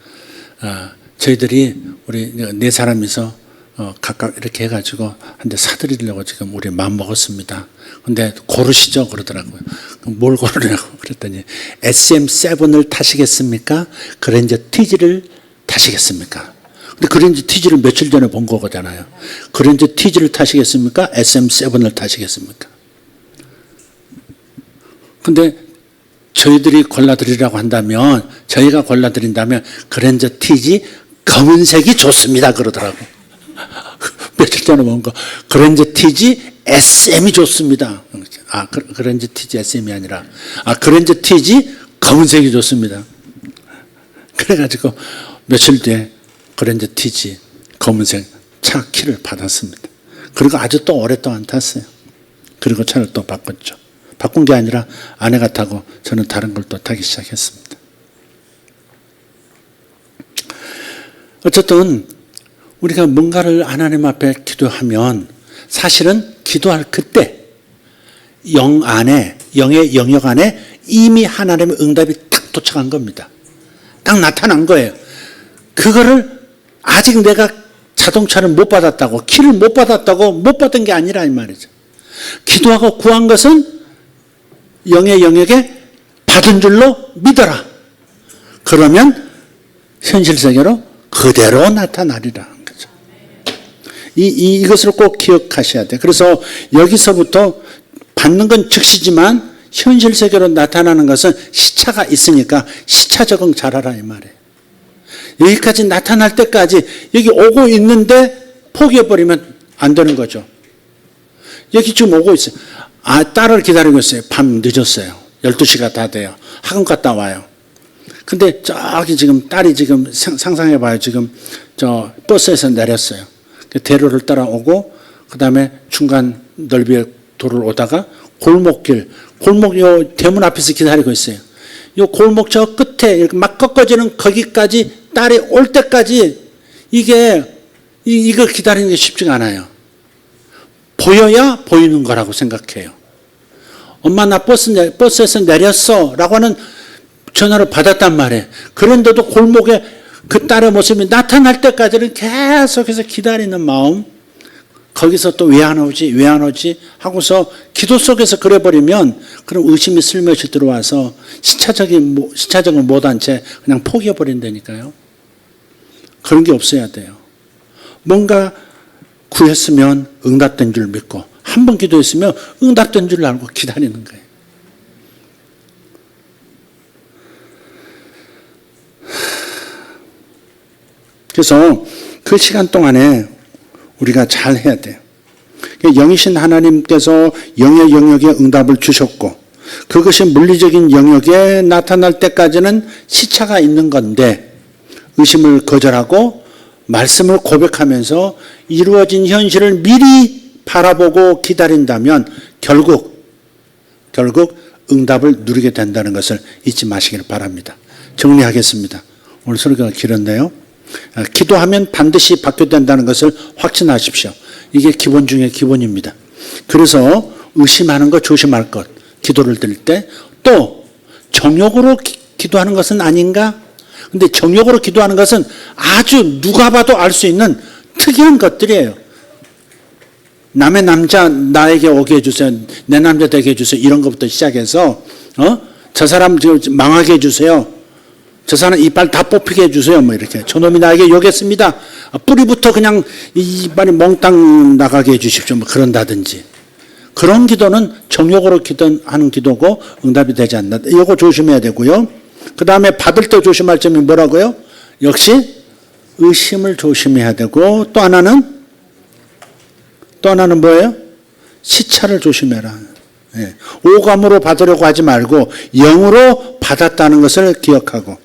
저희들이 우리 4사람이서 각각 이렇게 해가지고 한 대 사드리려고 지금 우리 마음 먹었습니다. 근데 고르시죠 그러더라고요. 그럼 뭘 고르냐고 그랬더니 SM7을 타시겠습니까? 그랜저 TG를 타시겠습니까? 근데 그랜저 TG를 며칠 전에 본 거잖아요. 그랜저 TG를 타시겠습니까? SM7을 타시겠습니까? 근데 저희들이 골라드리라고 한다면, 저희가 골라드린다면 그랜저 TG 검은색이 좋습니다 그러더라고. 며칠 전에 본 거 그랜저 TG SM이 좋습니다. 그랜저 TG SM이 아니라 그랜저 TG 검은색이 좋습니다. 그래가지고 며칠 뒤에 그랜저 TG 검은색 차 키를 받았습니다. 그리고 아주 또 오랫동안 탔어요. 그리고 차를 또 바꿨죠. 바꾼 게 아니라 아내가 타고 저는 다른 걸 또 타기 시작했습니다. 어쨌든 우리가 뭔가를 하나님 앞에 기도하면 사실은 기도할 그때 영의 영역 안에 이미 하나님의 응답이 딱 도착한 겁니다. 딱 나타난 거예요. 그거를 아직 내가 자동차를 못 받았다고, 키를 못 받았다고 못 받은 게 아니라 이 말이죠. 기도하고 구한 것은 영의 영역에 받은 줄로 믿어라. 그러면 현실 세계로 그대로 나타나리라. 그죠? 이것을 꼭 기억하셔야 돼요. 그래서 여기서부터 받는 건 즉시지만 현실 세계로 나타나는 것은 시차가 있으니까 시차 적응 잘하라 이 말이에요. 여기까지 나타날 때까지 여기 오고 있는데 포기해버리면 안 되는 거죠. 여기 지금 오고 있어요. 딸을 기다리고 있어요. 밤 늦었어요. 12시가 다 돼요. 학원 갔다 와요. 근데 저기 지금 딸이 지금 상상해봐요. 지금 저 버스에서 내렸어요. 대로를 따라오고 그 다음에 중간 넓이의 도를 오다가 골목 요 대문 앞에서 기다리고 있어요. 요 골목 저 끝에 이렇게 막 꺾어지는 거기까지 딸이 올 때까지 이걸 기다리는 게 쉽지가 않아요. 보여야 보이는 거라고 생각해요. 엄마 나 버스에서 내렸어 라고 하는 전화를 받았단 말이에요. 그런데도 골목에 그 딸의 모습이 나타날 때까지는 계속해서 기다리는 마음, 거기서 또 왜 안 오지 하고서 기도 속에서 그래버리면 그럼 의심이 슬며시 들어와서 시차적인 못한 채 그냥 포기해버린다니까요. 그런 게 없어야 돼요. 뭔가 구했으면 응답된 줄 믿고 한 번 기도했으면 응답된 줄 알고 기다리는 거예요. 그래서 그 시간 동안에 우리가 잘 해야 돼요. 영이신 하나님께서 영의 영역에 응답을 주셨고 그것이 물리적인 영역에 나타날 때까지는 시차가 있는 건데 의심을 거절하고 말씀을 고백하면서 이루어진 현실을 미리 바라보고 기다린다면 결국 응답을 누리게 된다는 것을 잊지 마시기를 바랍니다. 정리하겠습니다. 오늘 설교가 길었네요. 기도하면 반드시 받게 된다는 것을 확신하십시오. 이게 기본 중에 기본입니다. 그래서 의심하는 것, 조심할 것, 기도를 드릴 때 또 정욕으로 기도하는 것은 아닌가? 근데 정욕으로 기도하는 것은 아주 누가 봐도 알 수 있는 특이한 것들이에요. 남의 남자 나에게 오게 해주세요. 내 남자 되게 해주세요. 이런 것부터 시작해서 저 사람 망하게 해주세요. 저 사람 이빨 다 뽑히게 해주세요. 뭐 이렇게. 저놈이 나에게 욕했습니다. 뿌리부터 그냥 이빨이 몽땅 나가게 해주십시오. 뭐 그런다든지. 그런 기도는 정욕으로 기도하는 기도고 응답이 되지 않는다. 이거 조심해야 되고요. 그 다음에 받을 때 조심할 점이 뭐라고요? 역시 의심을 조심해야 되고 또 하나는 뭐예요? 시차를 조심해라. 네. 오감으로 받으려고 하지 말고 영으로 받았다는 것을 기억하고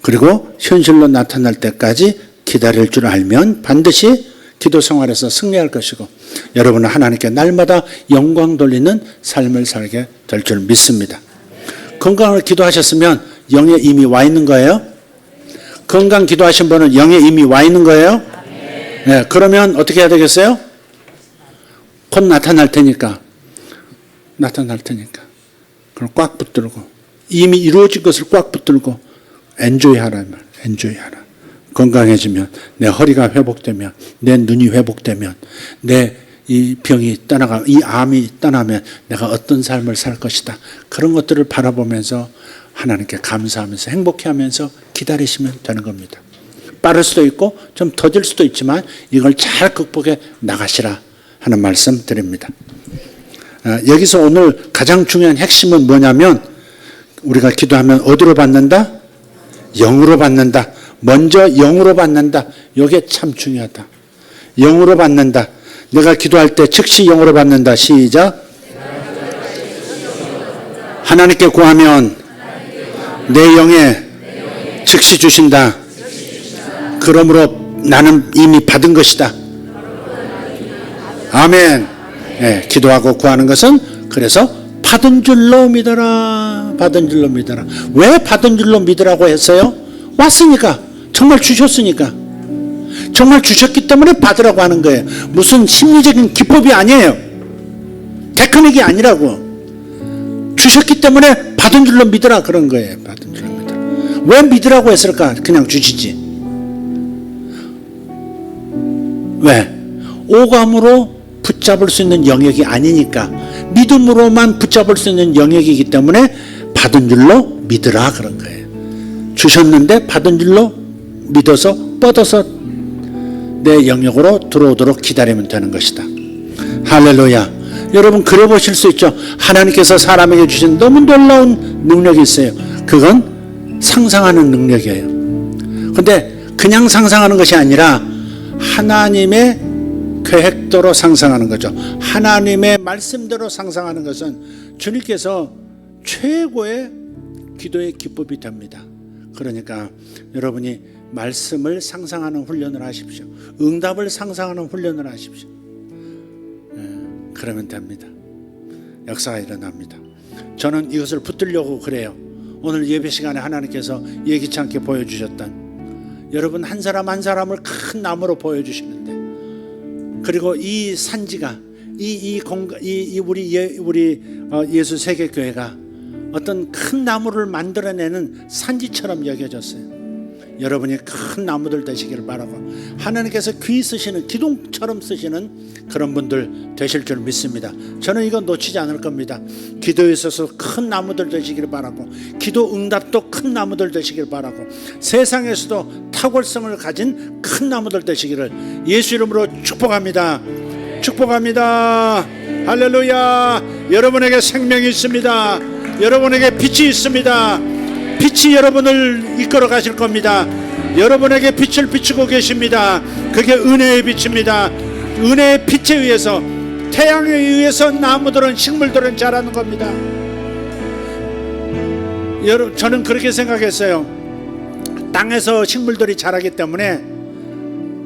그리고 현실로 나타날 때까지 기다릴 줄 알면 반드시 기도 생활에서 승리할 것이고 여러분은 하나님께 날마다 영광 돌리는 삶을 살게 될 줄 믿습니다. 건강을 기도하셨으면 영에 이미 와 있는 거예요? 건강 기도하신 분은 영에 이미 와 있는 거예요? 네, 그러면 어떻게 해야 되겠어요? 곧 나타날 테니까 그럼 꽉 붙들고 이미 이루어진 것을 꽉 붙들고 엔조이하라. 건강해지면, 내 허리가 회복되면, 내 눈이 회복되면, 내 이 병이 떠나가, 이 암이 떠나면 내가 어떤 삶을 살 것이다. 그런 것들을 바라보면서 하나님께 감사하면서 행복해하면서 기다리시면 되는 겁니다. 빠를 수도 있고 좀 더딜 수도 있지만 이걸 잘 극복해 나가시라 하는 말씀 드립니다. 여기서 오늘 가장 중요한 핵심은 뭐냐면, 우리가 기도하면 어디로 받는다? 영으로 받는다. 먼저 영으로 받는다. 이게 참 중요하다. 영으로 받는다. 내가 기도할 때 즉시 영으로 받는다. 시작. 하나님께 구하면 내 영에 즉시 주신다. 그러므로 나는 이미 받은 것이다. 아멘. 네, 기도하고 구하는 것은 그래서 받은 줄로 믿어라. 받은 줄로 믿어라. 왜 받은 줄로 믿으라고 했어요? 왔으니까. 정말 주셨으니까. 정말 주셨기 때문에 받으라고 하는 거예요. 무슨 심리적인 기법이 아니에요. 테크닉이 아니라고. 주셨기 때문에 받은 줄로 믿으라 그런 거예요. 받은 줄로 믿으라. 왜 믿으라고 했을까? 그냥 주시지. 왜? 오감으로 붙잡을 수 있는 영역이 아니니까. 믿음으로만 붙잡을 수 있는 영역이기 때문에 받은 줄로 믿으라 그런 거예요. 주셨는데 받은 줄로 믿어서 뻗어서 내 영역으로 들어오도록 기다리면 되는 것이다. 할렐루야. 여러분 그래 보실 수 있죠. 하나님께서 사람에게 주신 너무 놀라운 능력이 있어요. 그건 상상하는 능력이에요. 근데 그냥 상상하는 것이 아니라 하나님의 계획대로 상상하는 거죠. 하나님의 말씀대로 상상하는 것은 주님께서 최고의 기도의 기법이 됩니다. 그러니까 여러분이 말씀을 상상하는 훈련을 하십시오. 응답을 상상하는 훈련을 하십시오. 그러면 됩니다. 역사가 일어납니다. 저는 이것을 붙들려고 그래요. 오늘 예배 시간에 하나님께서 예기치 않게 보여주셨던, 여러분 한 사람 한 사람을 큰 나무로 보여주시는데, 그리고 이 산지가 우리 예수 세계교회가 어떤 큰 나무를 만들어내는 산지처럼 여겨졌어요. 여러분이 큰 나무들 되시기를 바라고, 하나님께서 귀 쓰시는, 기둥처럼 쓰시는 그런 분들 되실 줄 믿습니다. 저는 이거 놓치지 않을 겁니다. 기도에 있어서 큰 나무들 되시기를 바라고, 기도 응답도 큰 나무들 되시기를 바라고, 세상에서도 탁월성을 가진 큰 나무들 되시기를 예수 이름으로 축복합니다. 축복합니다. 할렐루야. 여러분에게 생명이 있습니다. 여러분에게 빛이 있습니다. 빛이 여러분을 이끌어 가실 겁니다. 여러분에게 빛을 비추고 계십니다. 그게 은혜의 빛입니다. 은혜의 빛에 의해서, 태양에 의해서 나무들은, 식물들은 자라는 겁니다. 저는 그렇게 생각했어요. 땅에서 식물들이 자라기 때문에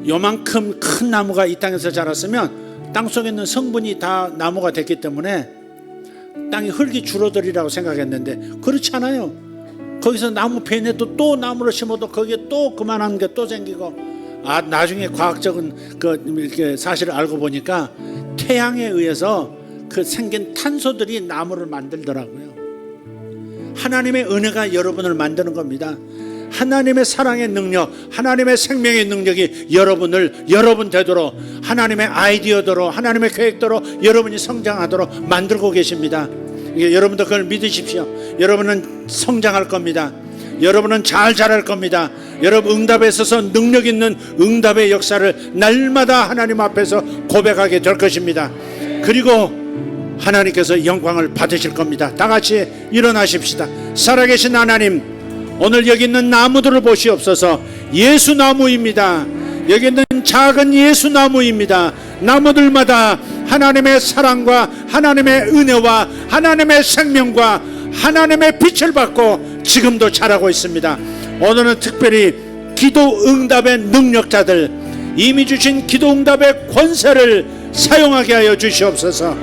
요만큼 큰 나무가 이 땅에서 자랐으면 땅속에 있는 성분이 다 나무가 됐기 때문에 땅이 흙이 줄어들이라고 생각했는데 그렇지 않아요. 거기서 나무 베내도 또 나무를 심어도 거기에 또 그만한 게 또 생기고, 나중에 과학적인 이렇게 사실을 알고 보니까 태양에 의해서 그 생긴 탄소들이 나무를 만들더라고요. 하나님의 은혜가 여러분을 만드는 겁니다. 하나님의 사랑의 능력, 하나님의 생명의 능력이 여러분 되도록, 하나님의 아이디어대로, 하나님의 계획대로 여러분이 성장하도록 만들고 계십니다. 여러분도 그걸 믿으십시오. 여러분은 성장할 겁니다. 여러분은 잘 자랄 겁니다. 여러분 응답에 있어서 능력 있는 응답의 역사를 날마다 하나님 앞에서 고백하게 될 것입니다. 그리고 하나님께서 영광을 받으실 겁니다. 다 같이 일어나십시다. 살아계신 하나님, 오늘 여기 있는 나무들을 보시옵소서. 예수나무입니다. 여기 있는 작은 예수나무입니다. 나무들마다 하나님의 사랑과 하나님의 은혜와 하나님의 생명과 하나님의 빛을 받고 지금도 자라고 있습니다. 오늘은 특별히 기도 응답의 능력자들, 이미 주신 기도 응답의 권세를 사용하게 하여 주시옵소서.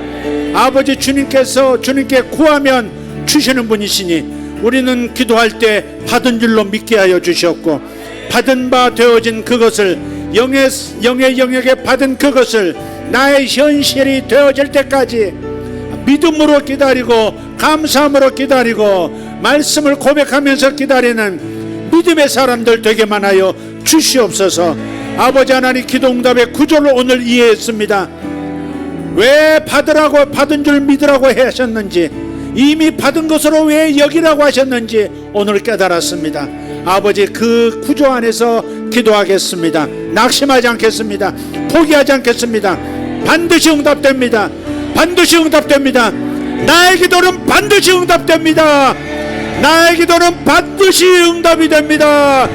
아버지, 주님께 구하면 주시는 분이시니 우리는 기도할 때 받은 줄로 믿게 하여 주시옵고, 받은 바 되어진 그것을, 영의 영역에 받은 그것을 나의 현실이 되어질 때까지 믿음으로 기다리고 감사함으로 기다리고 말씀을 고백하면서 기다리는 믿음의 사람들 되게만 하여 주시옵소서. 아버지 하나님, 기도응답의 구조를 오늘 이해했습니다. 왜 받으라고, 받은 줄 믿으라고 하셨는지, 이미 받은 것으로 왜 여기라고 하셨는지 오늘 깨달았습니다. 아버지, 그 구조 안에서 기도하겠습니다. 낙심하지 않겠습니다. 포기하지 않겠습니다. 반드시 응답됩니다. 반드시 응답됩니다. 나의 기도는 반드시 응답됩니다. 나의 기도는 반드시 응답이 됩니다.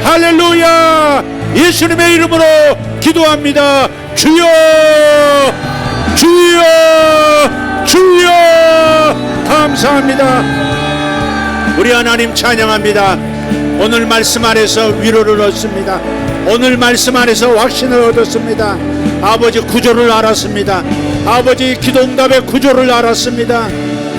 할렐루야. 예수님의 이름으로 기도합니다. 주여, 주여, 주여. 감사합니다. 우리 하나님 찬양합니다. 오늘 말씀 안에서 위로를 얻습니다. 오늘 말씀 안에서 확신을 얻었습니다. 아버지, 구조를 알았습니다. 아버지, 기도응답의 구조를 알았습니다.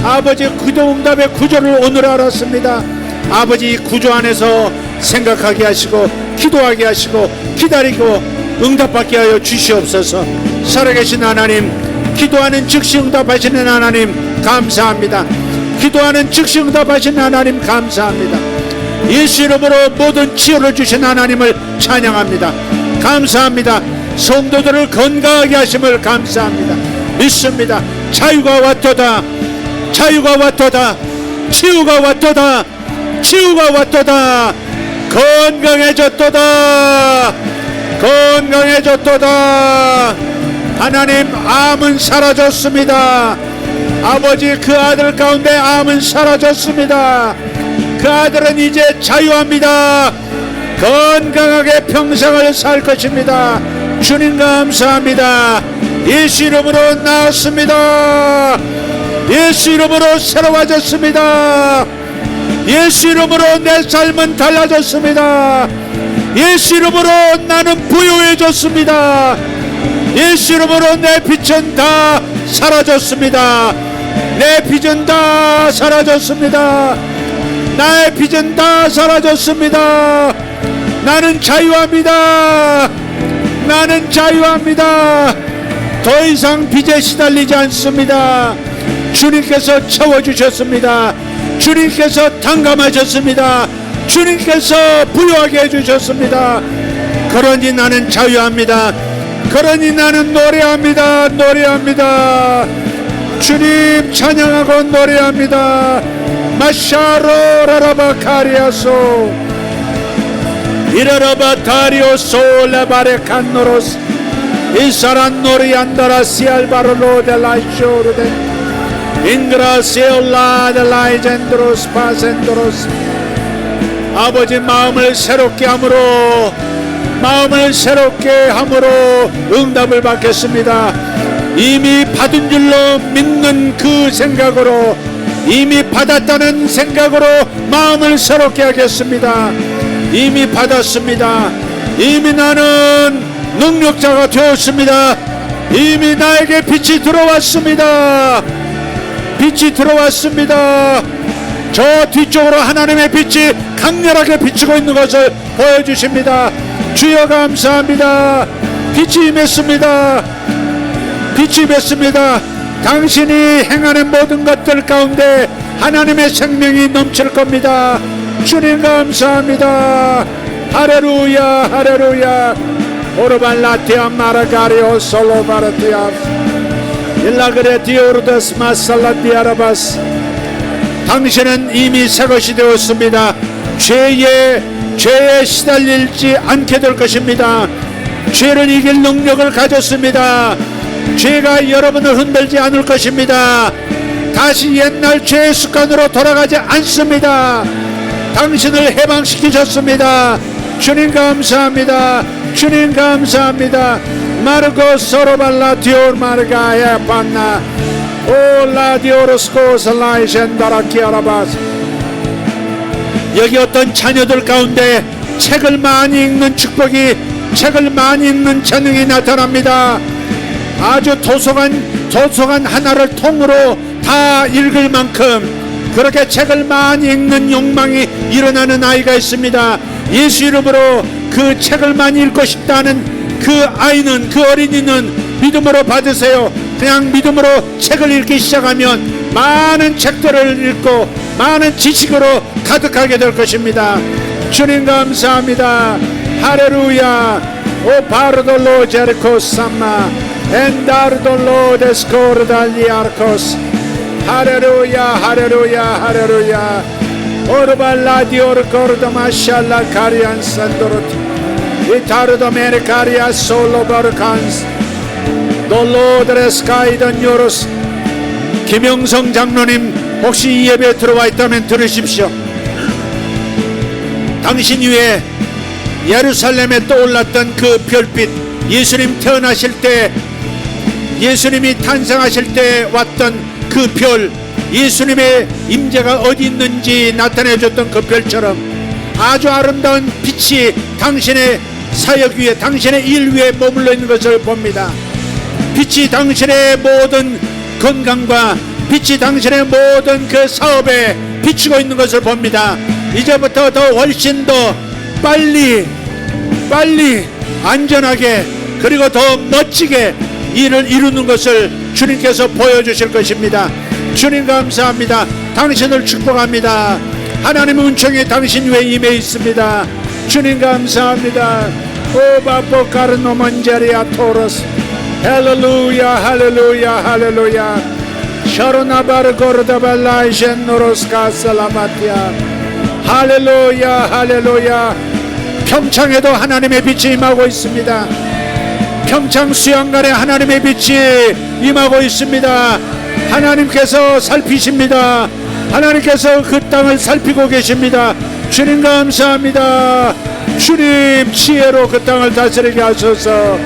아버지, 기도응답의 구조를 오늘 알았습니다. 아버지, 구조 안에서 생각하게 하시고 기도하게 하시고 기다리고 응답받게 하여 주시옵소서. 살아계신 하나님, 기도하는 즉시 응답하시는 하나님 감사합니다. 기도하는 즉시 응답하시는 하나님 감사합니다. 예수 이름으로 모든 치유를 주신 하나님을 찬양합니다. 감사합니다. 성도들을 건강하게 하심을 감사합니다. 믿습니다. 자유가 왔도다. 자유가 왔도다. 치유가 왔도다. 치유가 왔도다. 건강해졌도다. 건강해졌도다. 하나님, 암은 사라졌습니다. 아버지, 그 아들 가운데 암은 사라졌습니다. 그 아들은 이제 자유합니다. 건강하게 평생을 살 것입니다. 주님 감사합니다. 예수 이름으로 나았습니다. 예수 이름으로 새로워졌습니다. 예수 이름으로 내 삶은 달라졌습니다. 예수 이름으로 나는 부유해졌습니다. 예수 이름으로 내 빛은 다 사라졌습니다. 내 빛은 다 사라졌습니다. 나의 빛은 다 사라졌습니다. 나는 자유합니다. 나는 자유합니다. 더 이상 빚에 시달리지 않습니다. 주님께서 채워주셨습니다. 주님께서 탕감하셨습니다. 주님께서 부유하게 해주셨습니다. 그러니 나는 자유합니다. 그러니 나는 노래합니다. 노래합니다. 주님 찬양하고 노래합니다. 마샤로 라라바 카리아소 이라라바 다리오소 레바레 칸노로스 이사란 노리안다라 시알바로로 델라이쇼르데 인그라시올라 델라이젠드로스 파센드로스. 아버지, 마음을 새롭게 함으로, 마음을 새롭게 함으로 응답을 받겠습니다. 이미 받은 줄로 믿는 그 생각으로, 이미 받았다는 생각으로 마음을 새롭게 하겠습니다. 이미 받았습니다. 이미 나는 능력자가 되었습니다. 이미 나에게 빛이 들어왔습니다. 빛이 들어왔습니다. 저 뒤쪽으로 하나님의 빛이 강렬하게 비추고 있는 것을 보여주십니다. 주여 감사합니다. 빛이 임했습니다. 빛이 임했습니다. 당신이 행하는 모든 것들 가운데 하나님의 생명이 넘칠 겁니다. 주님 감사합니다. 할렐루야, 할렐루야. 오르발라티아 마라가리오 솔로바라티아 일라그레디오르다스 마살라디아라바스. 당신은 이미 새것이 되었습니다. 죄에 시달리지 않게 될 것입니다. 죄를 이길 능력을 가졌습니다. 죄가 여러분을 흔들지 않을 것입니다. 다시 옛날 죄의 습관으로 돌아가지 않습니다. 당신을 해방시키셨습니다. 주님 감사합니다. 주님 감사합니다. 마르고 소로발라 디오르 마르가에 판나 올라디오르스코스 라이젠다라키아라바스. 여기 어떤 자녀들 가운데 책을 많이 읽는 축복이, 책을 많이 읽는 재능이 나타납니다. 아주 도서관 하나를 통으로 다 읽을 만큼 그렇게 책을 많이 읽는 욕망이 일어나는 아이가 있습니다. 예수 이름으로 그 책을 많이 읽고 싶다는 그 아이는, 그 어린이는 믿음으로 받으세요. 그냥 믿음으로 책을 읽기 시작하면 많은 책들을 읽고 많은 지식으로 가득하게 될 것입니다. 주님 감사합니다. 할렐루야. 오 바르돌로 제르코사마 엔다르돌로 데스코르달리아르코스. 할렐루야 할렐루야 할렐루야. 오르발라디오르 코르도마샬라 카리안 산도르티 이타르도메르카리아 솔로바르칸스 돌로드레스카이던 요로스. 김영성 장로님 혹시 이 예배에 들어와 있다면 들으십시오. 당신 위에 예루살렘에 떠올랐던 그 별빛, 예수님 태어나실 때, 예수님이 탄생하실 때 왔던 그 별, 예수님의 임재가 어디 있는지 나타내줬던 그 별처럼 아주 아름다운 빛이 당신의 사역 위에, 당신의 일 위에 머물러 있는 것을 봅니다. 빛이 당신의 모든 건강과 빛이 당신의 모든 그 사업에 비추고 있는 것을 봅니다. 이제부터 더 훨씬 더 빨리 안전하게 그리고 더 멋지게 일을 이루는 것을 주님께서 보여주실 것입니다. 주님 감사합니다. 당신을 축복합니다. 하나님의 은총이 당신 위에 임해 있습니다. 주님 감사합니다. 오바포카르노먼제리아 토로스. 할렐루야 할렐루야 할렐루야. 샤로나바르고르다발라이젠노로스카살라마티아. 할렐루야 할렐루야. 평창에도 하나님의 빛이 임하고 있습니다. 평창 수양관에 하나님의 빛이 임하고 있습니다. 하나님께서 살피십니다. 하나님께서 그 땅을 살피고 계십니다. 주님 감사합니다. 주님 지혜로 그 땅을 다스리게 하소서.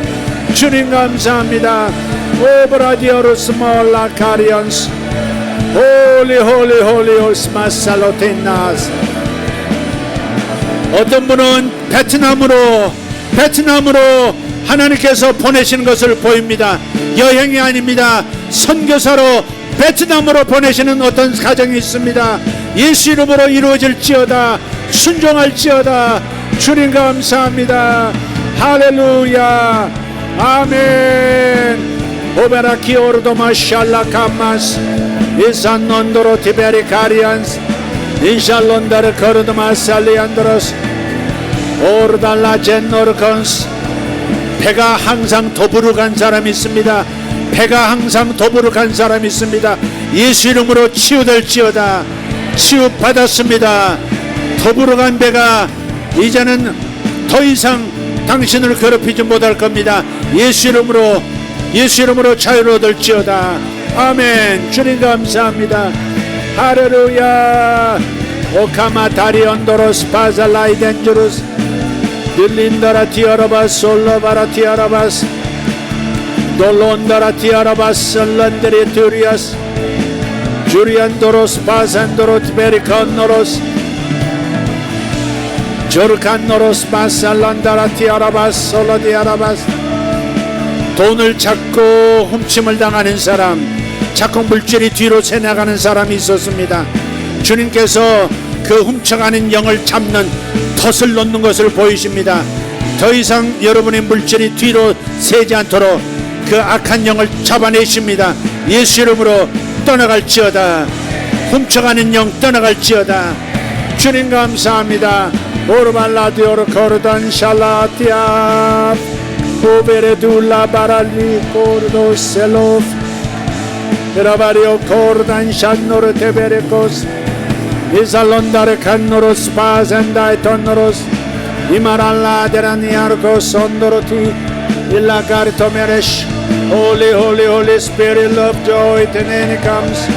주님 감사합니다. 오브라디오르스 몰라 카리언스 홀리 홀리 홀리 오스마살로테나스. 어떤 분은 베트남으로 하나님께서 보내시는 것을 보입니다. 여행이 아닙니다. 선교사로 베트남으로 보내시는 어떤 가정이 있습니다. 예수 이름으로 이루어질지어다. 순종할지어다. 주님 감사합니다. 할렐루야 아멘. 오베라키오르도마 샬라카마스 이산논도로 티베리카리안스 인샬론다르 거르도마 살리안드로스 오르달라 젠노르컨스. 배가 항상 도부로 간 사람이 있습니다. 배가 항상 도부로 간 사람이 있습니다. 예수 이름으로 치유될지어다. 치유받았습니다. 도부로 간 배가 이제는 더 이상 당신을 괴롭히지 못할 겁니다. 예수 이름으로 자유를 얻을지어다. 아멘. 주님 감사합니다. 할렐루야. 오카마 다리온도로스 바잘라이덴주루스 딜린다라 티아라바스 솔라바라 티아라바스 돌론다라 티아라바스 설란데리 투리아스 주리안도로스 바산도로 티베리칸노로스 조르칸노로스 바살란다라 티아라바스 솔라디아라바스. 돈을 찾고 훔침을 당하는 사람, 자꾸 물질이 뒤로 새나가는 사람이 있었습니다. 주님께서 그 훔쳐가는 영을 잡는 덫을 놓는 것을 보이십니다. 더 이상 여러분의 물질이 뒤로 새지 않도록 그 악한 영을 잡아내십니다. 예수 이름으로 떠나갈지어다. 훔쳐가는 영 떠나갈지어다. 주님 감사합니다. 오르발라디오르 코르단 샬라티아 오베레둘라 바랄리 코르도 셀로프 에라바리오 코르단 샨노르 테베레코스 이살론다르 칸노로스 파센다이 톤노로스 이마랄라 데라니아르코스 온도로티 일라카르토 메레시 Holy Holy Holy Spirit of joy teneni comes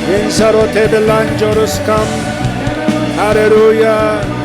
Insaro tebelanjoros come Hallelujah.